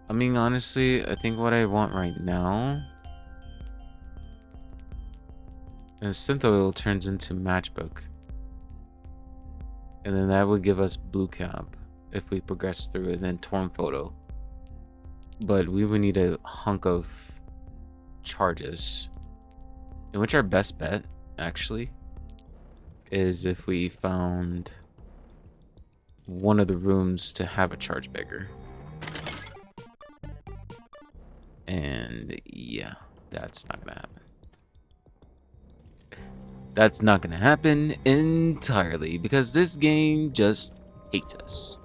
I mean, honestly, I think what I want right now is Synth Oil turns into Matchbook. And then that would give us Blue Cap if we progress through, and then Torn Photo. But we would need a hunk of charges. In which our best bet, actually, is if we found one of the rooms to have a charge beggar. And yeah, that's not gonna happen. That's not gonna happen entirely because this game just hates us.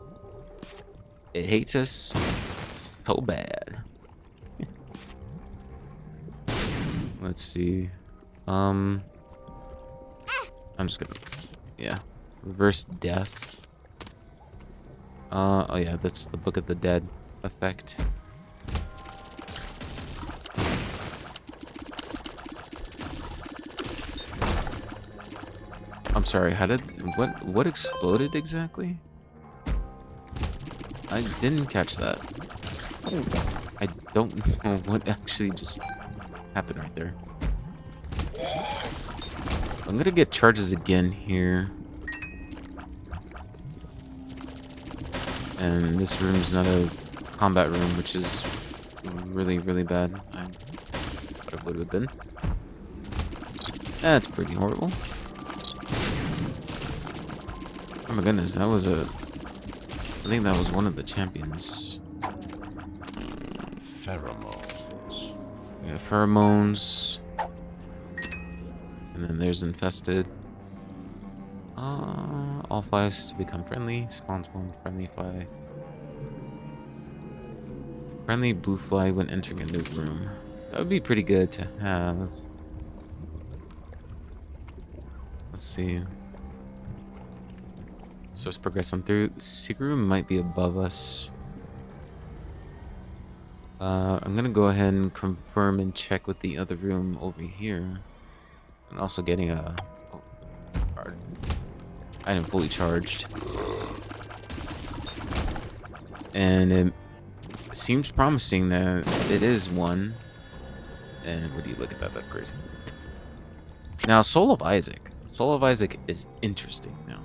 It hates us so bad. Let's see. I'm just gonna, yeah, reverse death. Oh yeah, that's the Book of the Dead effect. I'm sorry, how did, what exploded exactly? I didn't catch that. I don't know what actually just happened right there. I'm gonna get charges again here. And this room's not a combat room, which is really, really bad. I thought it would have been. That's pretty horrible. Oh my goodness, that was a... I think that was one of the champions. Pheromones. Yeah, pheromones. And then there's infested. all flies to become friendly. Spawns one friendly fly. Friendly blue fly when entering a new room. That would be pretty good to have. Let's see. So let's progress on through. Secret room might be above us. I'm gonna go ahead and confirm and check with the other room over here. And also getting a our item fully charged. And it seems promising that it is one. And would you look at that? That's crazy. Now, Soul of Isaac. Soul of Isaac is interesting now.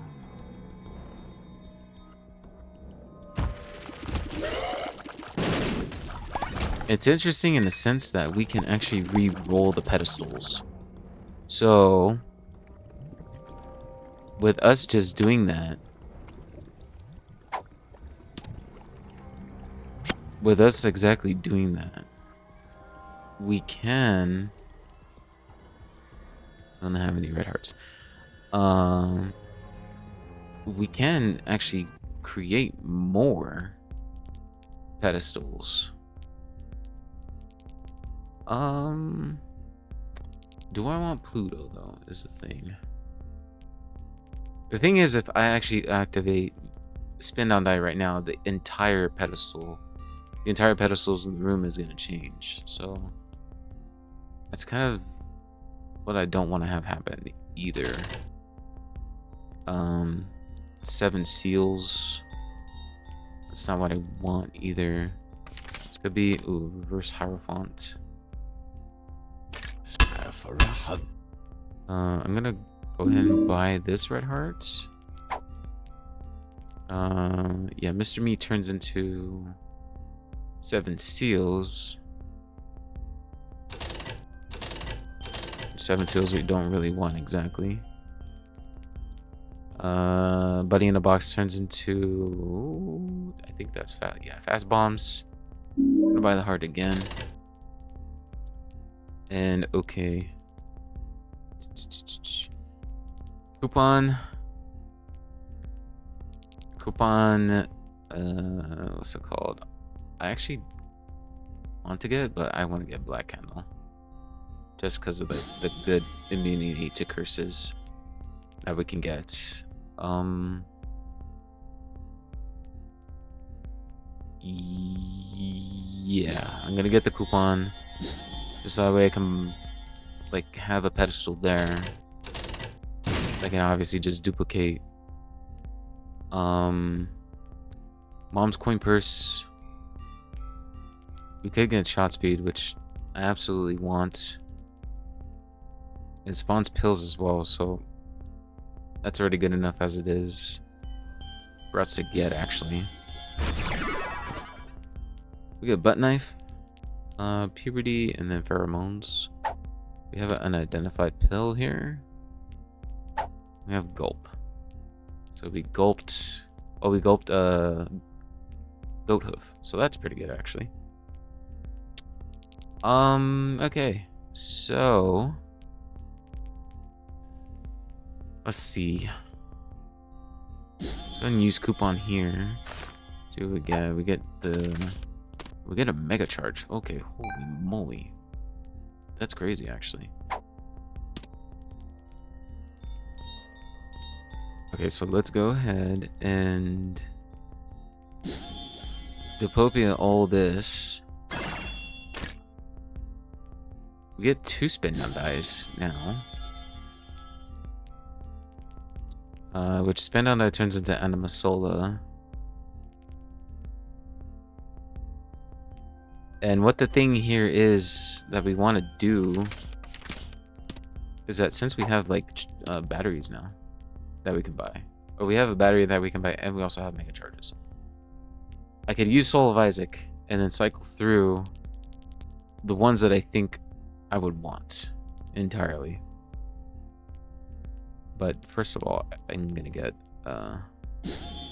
It's interesting in the sense that we can actually re-roll the pedestals. So, with us just doing that, with us exactly doing that, we can... I don't have any red hearts. We can actually create more pedestals. Do I want Pluto though, is the thing. The thing is, if I actually activate spin down die right now, the entire pedestals in the room is gonna change. So that's kind of what I don't want to have happen either. 7 seals. That's not what I want either. This could be reverse Hierophant. I'm gonna go ahead and buy this red heart. Yeah, Mr. Me turns into 7 seals. 7 seals we don't really want exactly. Buddy in a box turns into, I think that's fast. Yeah, fast bombs. I'm gonna buy the heart again. And okay. Coupon. What's it called? I actually want to get it, but I want to get Black Candle. Just because of the good immunity to curses that we can get. Yeah, I'm gonna get the coupon. Just so that way I can like have a pedestal there. I can obviously just duplicate. Mom's coin purse. We could get shot speed, which I absolutely want. It spawns pills as well, so that's already good enough as it is for us to get, actually. We get butt knife, puberty, and then pheromones. We have an unidentified pill here. We have gulp. So we gulped. Oh, we gulped goat hoof. So that's pretty good, actually. Okay. So let's see. So I'm gonna use coupon here. See what we get. We get a mega charge. Okay, holy moly. That's crazy, actually. Okay, so let's go ahead and Diplopia all this. We get 2 spin down dice now. Which spin down die turns into Animasola. And what the thing here is that we want to do is that since we have like batteries now that we can buy, or we have a battery that we can buy, and we also have mega charges, I could use Soul of Isaac and then cycle through the ones that I think I would want entirely. But first of all, I'm gonna get I'm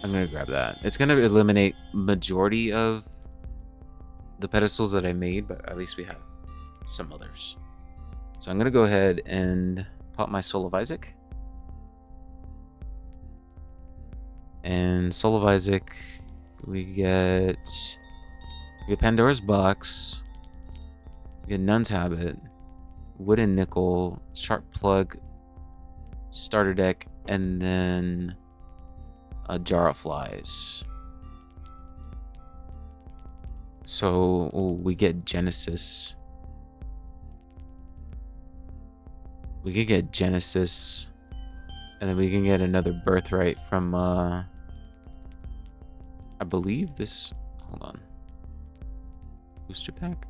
gonna grab that. It's gonna eliminate majority of the pedestals that I made, but at least we have some others. So I'm gonna go ahead and pop my Soul of Isaac. And Soul of Isaac, we get Pandora's Box, we get Nun's Habit, Wooden Nickel, Sharp Plug, Starter Deck, and then a Jar of Flies. So we get Genesis. We could get Genesis, and then we can get another Birthright from I believe this. Hold on. Booster pack?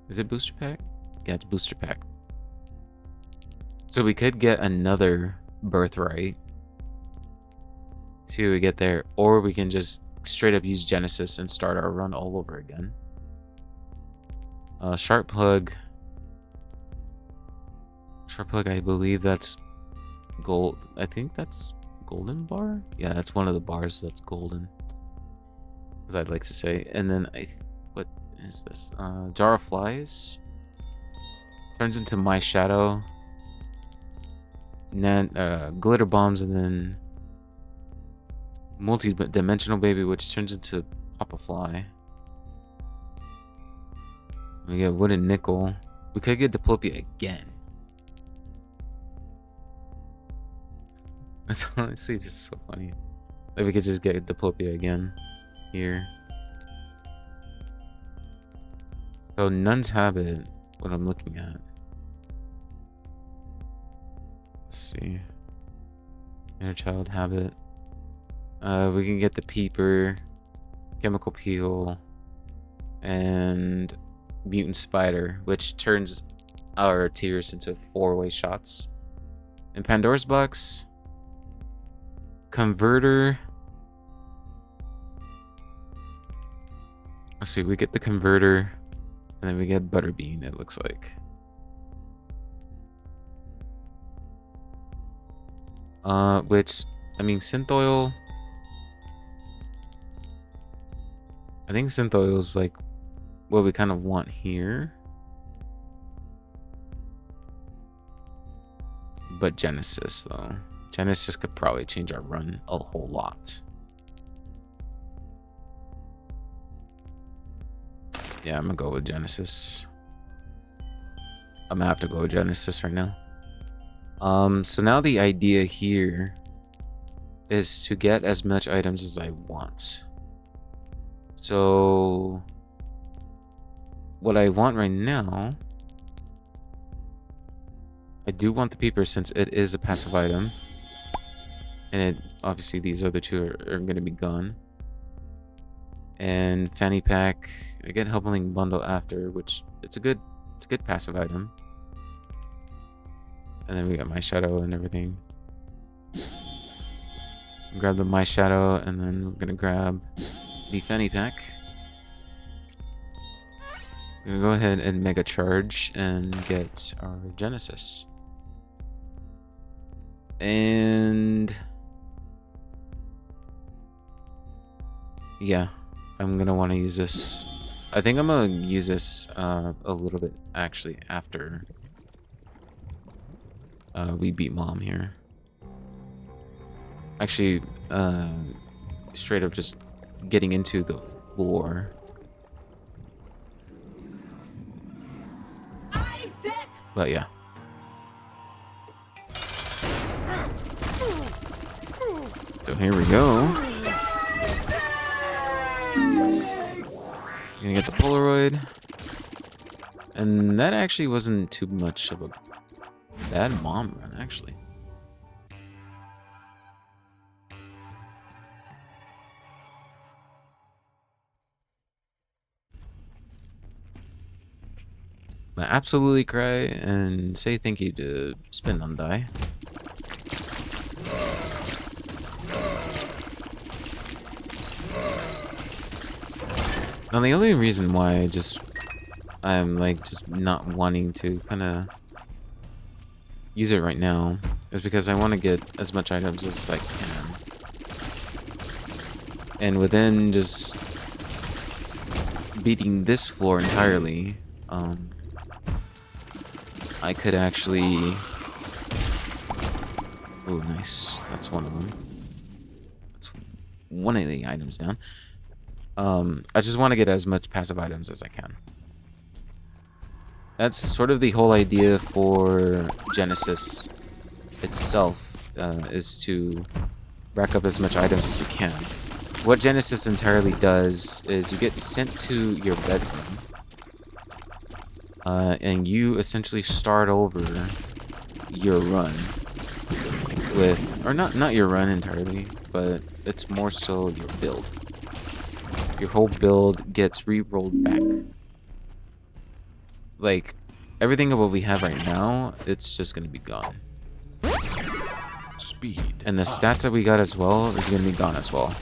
Is it booster pack? Yeah, it's booster pack. So we could get another Birthright. See what we get there, or we can just straight up use Genesis and start our run all over again. Sharp Plug. Sharp Plug, I believe that's gold. I think that's golden bar. Yeah, that's one of the bars that's golden, as I'd like to say. And then what is this? Jar of Flies turns into My Shadow. And then Glitter Bombs, and then Multi-Dimensional Baby, which turns into Pop a Fly. We get Wooden Nickel. We could get Diplopia again. That's honestly just so funny. Like, we could just get Diplopia again here. So Nun's Habit, what I'm looking at. Let's see. Inner Child Habit. We can get the Peeper, Chemical Peel, and Mutant Spider, which turns our tears into 4-way shots. In Pandora's Box, Converter. Let's see, we get the Converter, and then we get Butterbean, it looks like. Which, I mean, Synth Oil. I think Synth Oil is like what we kind of want here. But Genesis, though. Genesis could probably change our run a whole lot. Yeah, I'm gonna go with Genesis. I'm gonna have to go with Genesis right now. So now the idea here is to get as much items as I want. So what I want right now, I do want the Peeper since it is a passive item. And obviously these other two are going to be gone. And Fanny Pack, I get Helpling Bundle after, which it's a good passive item. And then we got My Shadow and everything. Grab the My Shadow, and then we're gonna grab the Fanny Pack. I'm gonna go ahead and Mega Charge and get our Genesis. And yeah, I'm gonna want to use this. I think I'm gonna use this a little bit actually after we beat Mom here. Actually, straight up just getting into the floor. But yeah. So here we go. Gonna get the Polaroid. And that actually wasn't too much of a bad Mom run, actually. I absolutely cry and say thank you to Spin on Die. Now the only reason why I'm like just not wanting to kind of use it right now is because I want to get as much items as I can. And within just beating this floor entirely, I could actually Oh, nice. That's one of them. That's one of the items down. I just want to get as much passive items as I can. That's sort of the whole idea for Genesis itself, is to rack up as much items as you can. What Genesis entirely does is you get sent to your bedroom, and you essentially start over your run with, or not your run entirely, but it's more so your build. Your whole build gets re-rolled back. Like, everything of what we have right now, it's just gonna be gone. Speed. And the stats that we got as well is gonna be gone as well.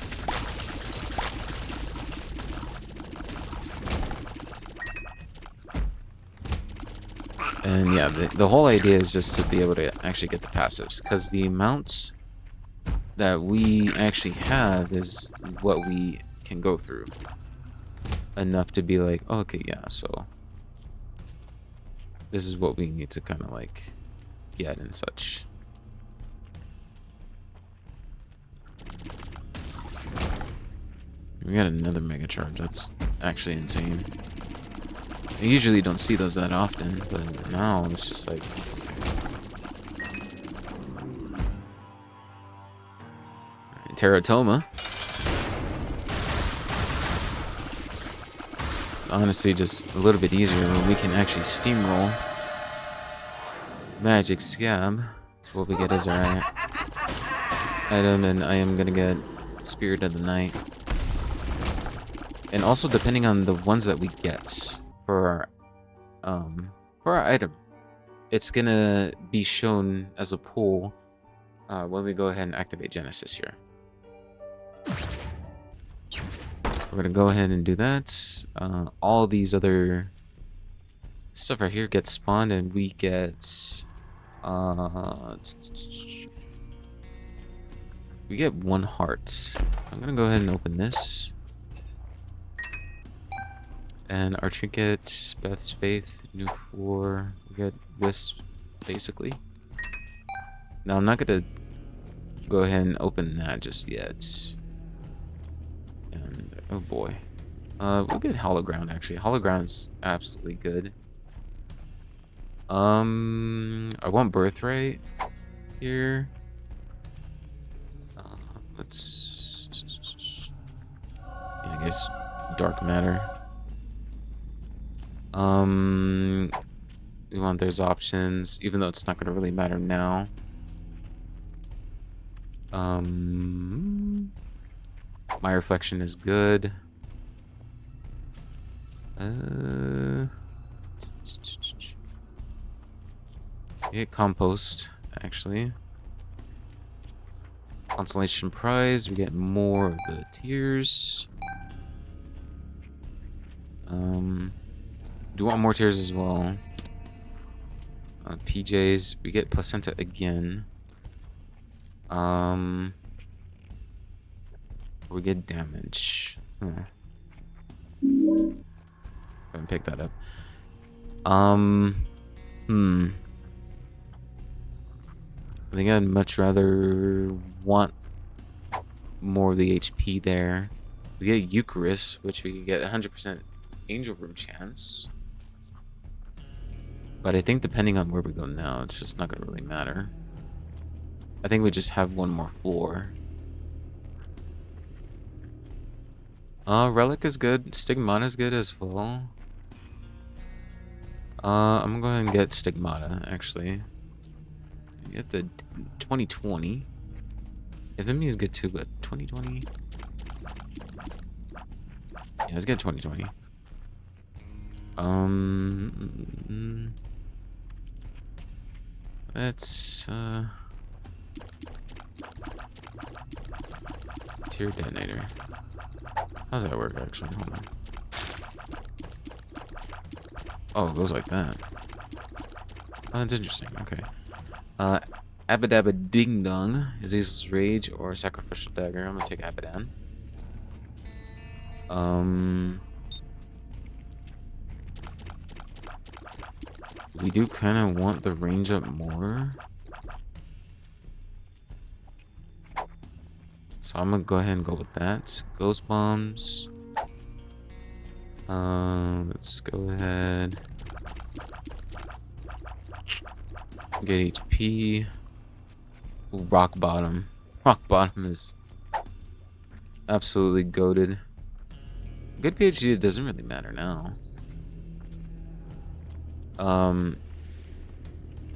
And yeah, the whole idea is just to be able to actually get the passives, because the amounts that we actually have is what we can go through. Enough to be like, oh, okay, yeah, so this is what we need to kind of like get and such. We got another mega charge. That's actually insane. I usually don't see those that often, but now it's just like, Teratoma. It's honestly just a little bit easier when we can actually steamroll. Magic Scab. That's what we get as our item, and I am gonna get Spirit of the Night. And also, depending on the ones that we get for our item, it's gonna be shown as a pool when we go ahead and activate Genesis here. We're gonna go ahead and do that. All these other stuff right here gets spawned, and we get we get 1 heart. I'm gonna go ahead and open this. And our trinket, Beth's Faith, new 4. We get Wisp, basically. Now I'm not gonna go ahead and open that just yet. And oh boy, we'll get Hollow Ground actually. Hollow Ground is absolutely good. I want Birthright here. Let's, yeah, I guess Dark Matter. We want those options, even though it's not going to really matter now. My Reflection is good. Get Compost, actually. Consolation Prize, we get more of the tiers. Do want more tiers as well. PJs, we get Placenta again. We get damage. Go and pick that up. I think I'd much rather want more of the HP there. We get Eucharist, which we can get 100% Angel Room chance. But I think depending on where we go now, it's just not going to really matter. I think we just have 1 more floor. Relic is good. Stigmata is good as well. I'm going to get Stigmata, actually. Get the 2020. FME is good too, but 2020. Yeah, let's get 2020. Let's Tier Detonator. How does that work actually? Hold on. Oh, it goes like that. Oh, that's interesting. Okay. Abadabba Ding Dong. Azazel's Rage or Sacrificial Dagger. I'm gonna take Abadan. We do kind of want the range up more. So I'm gonna go ahead and go with that. Ghost bombs. Let's go ahead. Get HP. Ooh, rock bottom. Rock bottom is absolutely goated. Good PhD, it doesn't really matter now.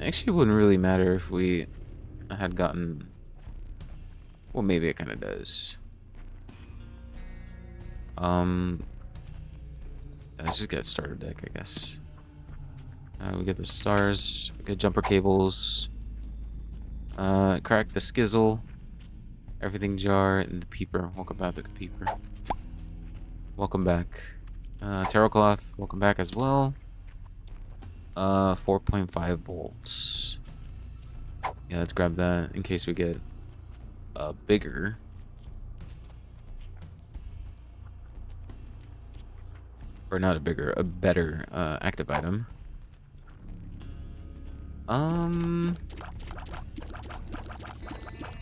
Actually, it wouldn't really matter if we had gotten. Well, maybe it kind of does. Let's just get starter deck, I guess. We get the stars. We get jumper cables. Crack the skizzle. Everything jar and the peeper. Welcome back, the peeper. Welcome back. Tarot cloth. Welcome back as well. 4.5 volts. Yeah, let's grab that in case we get bigger. Or not a bigger, a better active item.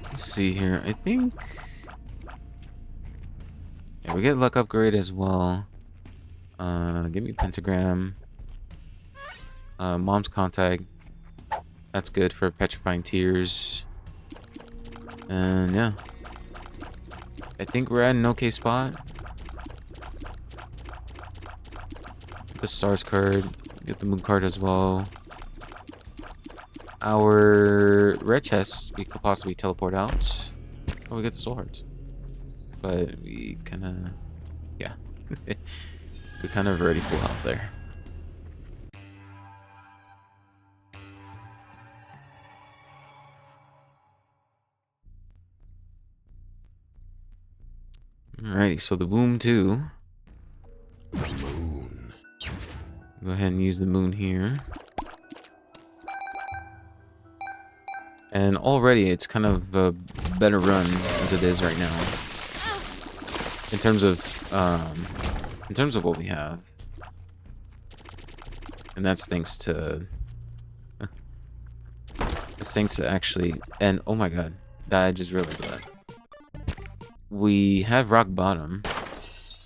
Let's see here. I think. Yeah, we get luck upgrade as well. Give me pentagram. Mom's contact. That's good for petrifying tears. And yeah. I think we're at an okay spot. Get the stars card. Get the moon card as well. Our red chest, we could possibly teleport out. Oh, we get the soul hearts. But we kind of, yeah. We kind of already full health there. Alrighty, so the boom too. Moon. Go ahead and use the moon here. And already it's kind of a better run as it is right now. In terms of what we have. And that's thanks to actually, and oh my god, I just realized that. We have rock bottom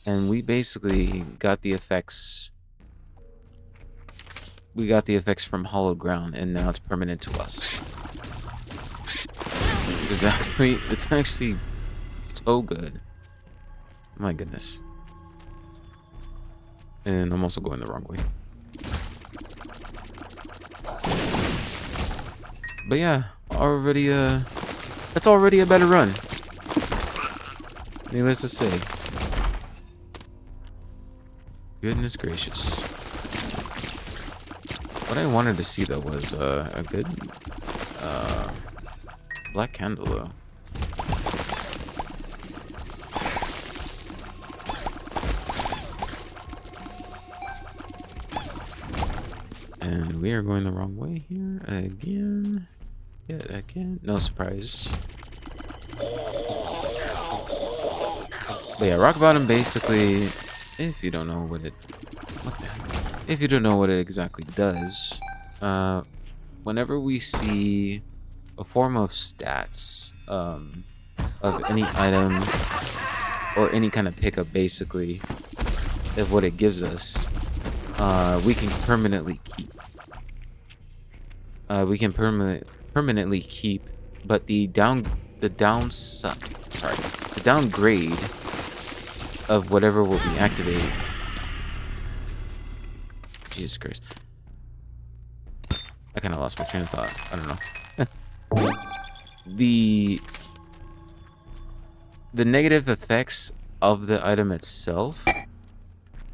and we basically got the effects. We got the effects from hollow ground and now it's permanent to us. It's actually so good. My goodness. And I'm also going the wrong way. But yeah, already that's already a better run. Needless to say. Goodness gracious. What I wanted to see though was a good black candle though. And we are going the wrong way here again. Yeah, again. No surprise. But yeah, rock bottom basically, if you don't know what it, if you don't know what it exactly does, whenever we see a form of stats of any item or any kind of pickup, basically, if what it gives us, we can permanently keep. We can permanently keep, but the downgrade of whatever will be activated. Jesus Christ. I kind of lost my train of thought. I don't know. The negative effects of the item itself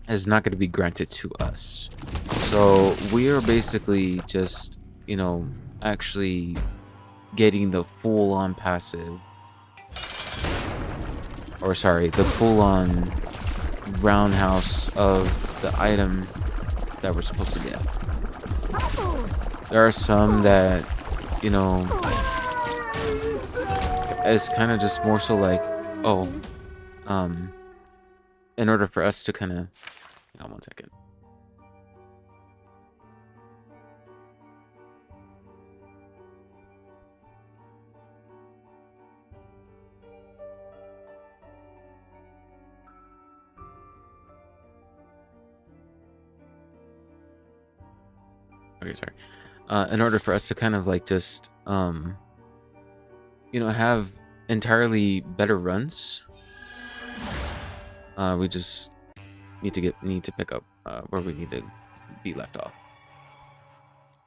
is not going to be granted to us. So we are basically just, you know, actually getting the full-on passive. Or sorry, the full-on roundhouse of the item that we're supposed to get. There are some that, you know, it's kind of just more so like, oh, in order for us to kind of, hang on 1 second. Okay, sorry. In order for us to kind of like just you know, have entirely better runs, we just need to pick up where we need to be left off.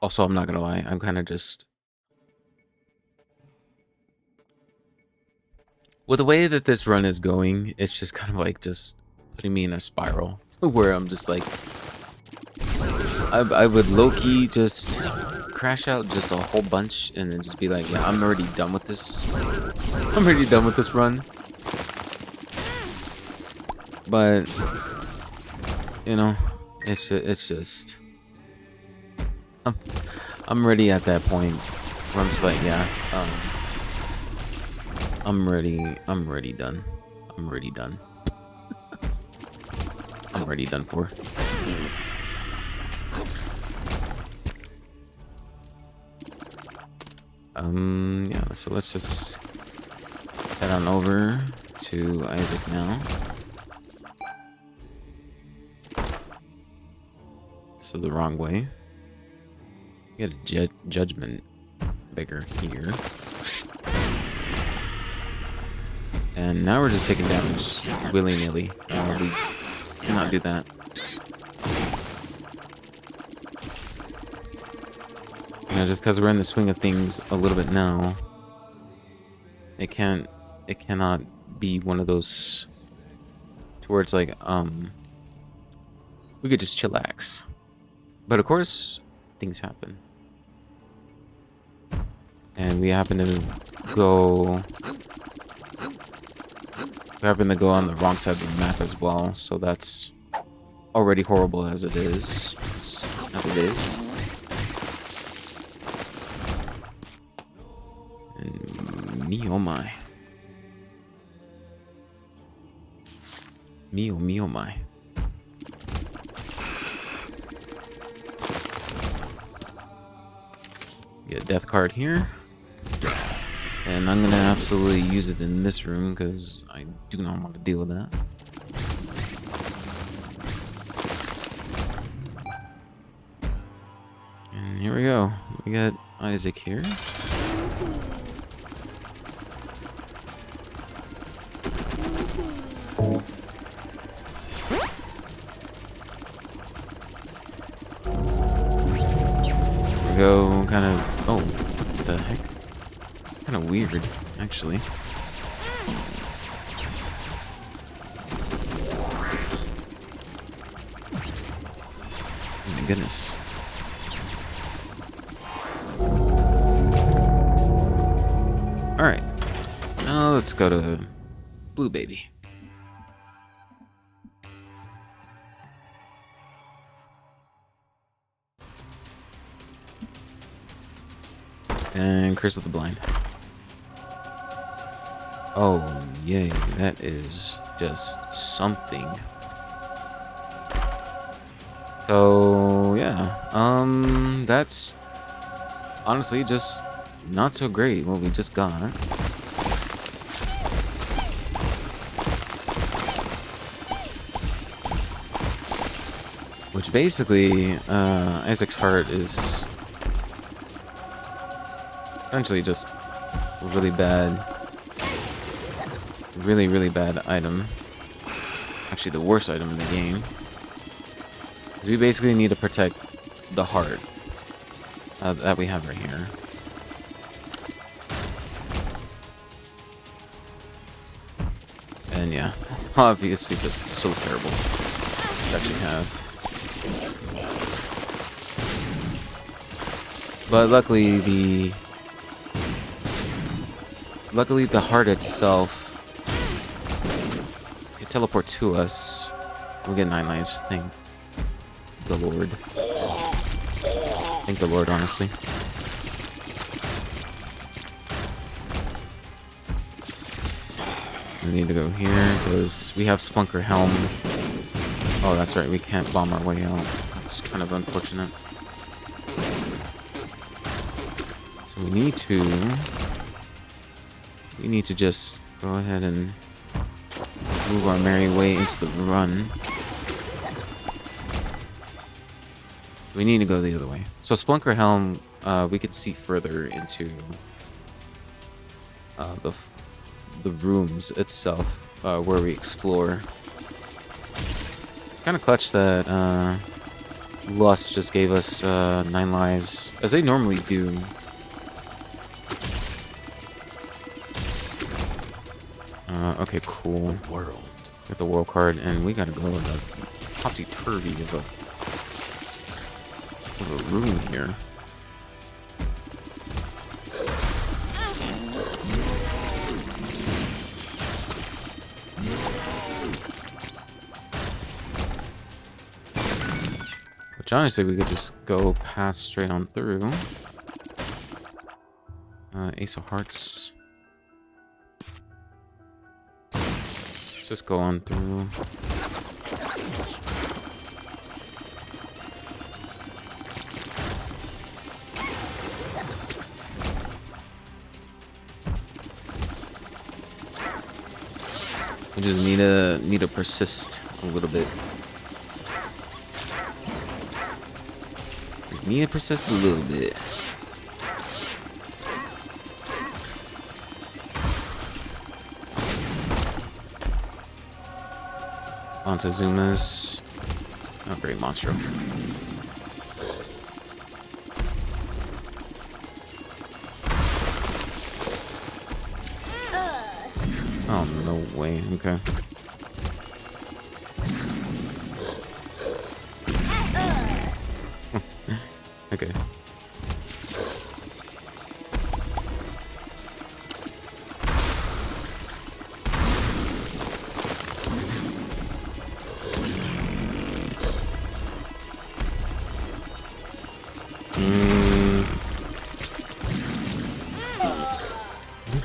Also, I'm not gonna lie, I'm kind of just with the way that this run is going, it's just kind of like just putting me in a spiral where I'm just like I would low-key just crash out just a whole bunch and then just be like, yeah, I'm already done with this. I'm already done with this run. But you know, it's just I'm already at that point where I'm just like, yeah, I'm already done. I'm already done. I'm already done for. Yeah, so let's just head on over to Isaac now. So the wrong way. We got a judgment beggar here. And now we're just taking damage willy-nilly. We cannot do that. You know, just because we're in the swing of things a little bit now, it cannot be one of those towards like we could just chillax. But of course, things happen. And we happen to go on the wrong side of the map as well, so that's already horrible as it is. And me oh my. Me oh my. Get a death card here. And I'm gonna absolutely use it in this room because I do not want to deal with that. And here we go. We got Isaac here. Go kind of, oh, what the heck? Kind of weird, actually. Oh my goodness. Alright. Now let's go to Blue Baby. And Curse of the Blind. Oh, yay, that is just something. So, yeah, that's honestly just not so great what we just got. Which basically, Isaac's Heart is essentially just really bad. Really bad item. Actually, the worst item in the game. We basically need to protect the heart that we have right here. And yeah, obviously just so terrible that she has. But luckily the heart itself can teleport to us. We'll get 9 lives. Thank the Lord. Thank the Lord, honestly. We need to go here because we have Splunker Helm. Oh, that's right. We can't bomb our way out. That's kind of unfortunate. So we need to just go ahead and move our merry way into the run. We need to go the other way. So Splunker Helm, we could see further into the rooms itself, where we explore. Kind of clutch that Lust just gave us 9 lives, as they normally do. Okay, cool. World. Got the world card, and we gotta go in the topsy-turvy of a room here. Which honestly, we could just go past straight on through. Ace of Hearts. Just go on through. We just need to persist a little bit. We need to persist a little bit. Montezuma's. Oh, great monstro. Oh, no way. Okay. Okay.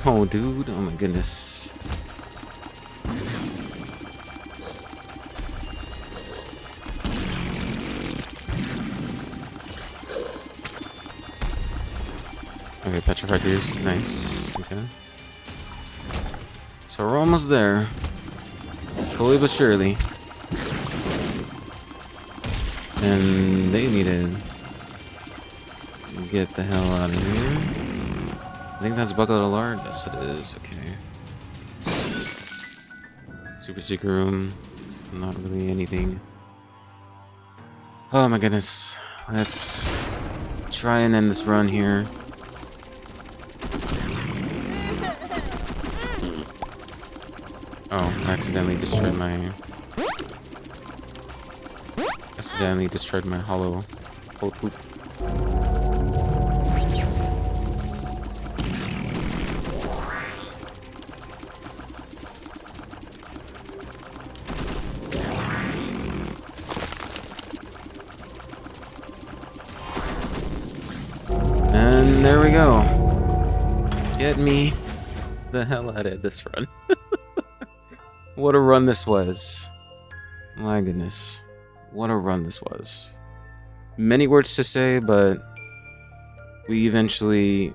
Oh, dude. Oh, my goodness. Okay, Petrified Tears. Nice. Okay. So we're almost there. Slowly but surely. And they need to get the hell out of here. I think that's Bucket of Lard. Yes, it is. Okay. Super secret room. It's not really anything. Oh my goodness. Let's try and end this run here. Oh, I accidentally destroyed my hollow poop. And there we go. Get me the hell out of this run. What a run this was. My goodness. What a run this was. Many words to say, but we eventually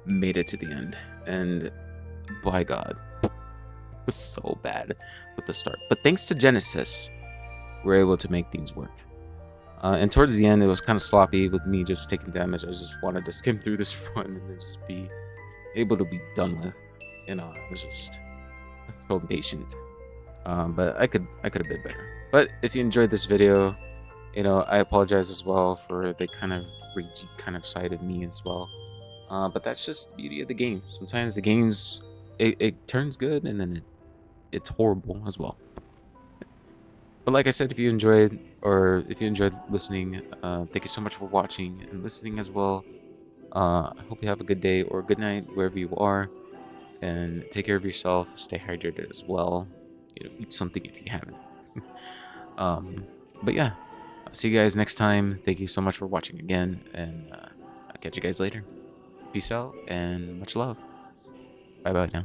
made it to the end. And by God, it was so bad with the start. But thanks to Genesis, we're able to make things work. And towards the end, it was kind of sloppy with me just taking damage. I just wanted to skim through this run and then just be able to be done with. You know, I was just so impatient. But I could have been better. But if you enjoyed this video, you know, I apologize as well for the kind of ragey kind of side of me as well. But that's just the beauty of the game. Sometimes the games, it turns good and then it's horrible as well. But like I said, if you enjoyed listening, thank you so much for watching and listening as well. I hope you have a good day or good night wherever you are, and take care of yourself. Stay hydrated as well. You know, eat something if you haven't. But yeah, I'll see you guys next time. Thank you so much for watching again, and I'll catch you guys later. Peace out and much love. Bye bye now.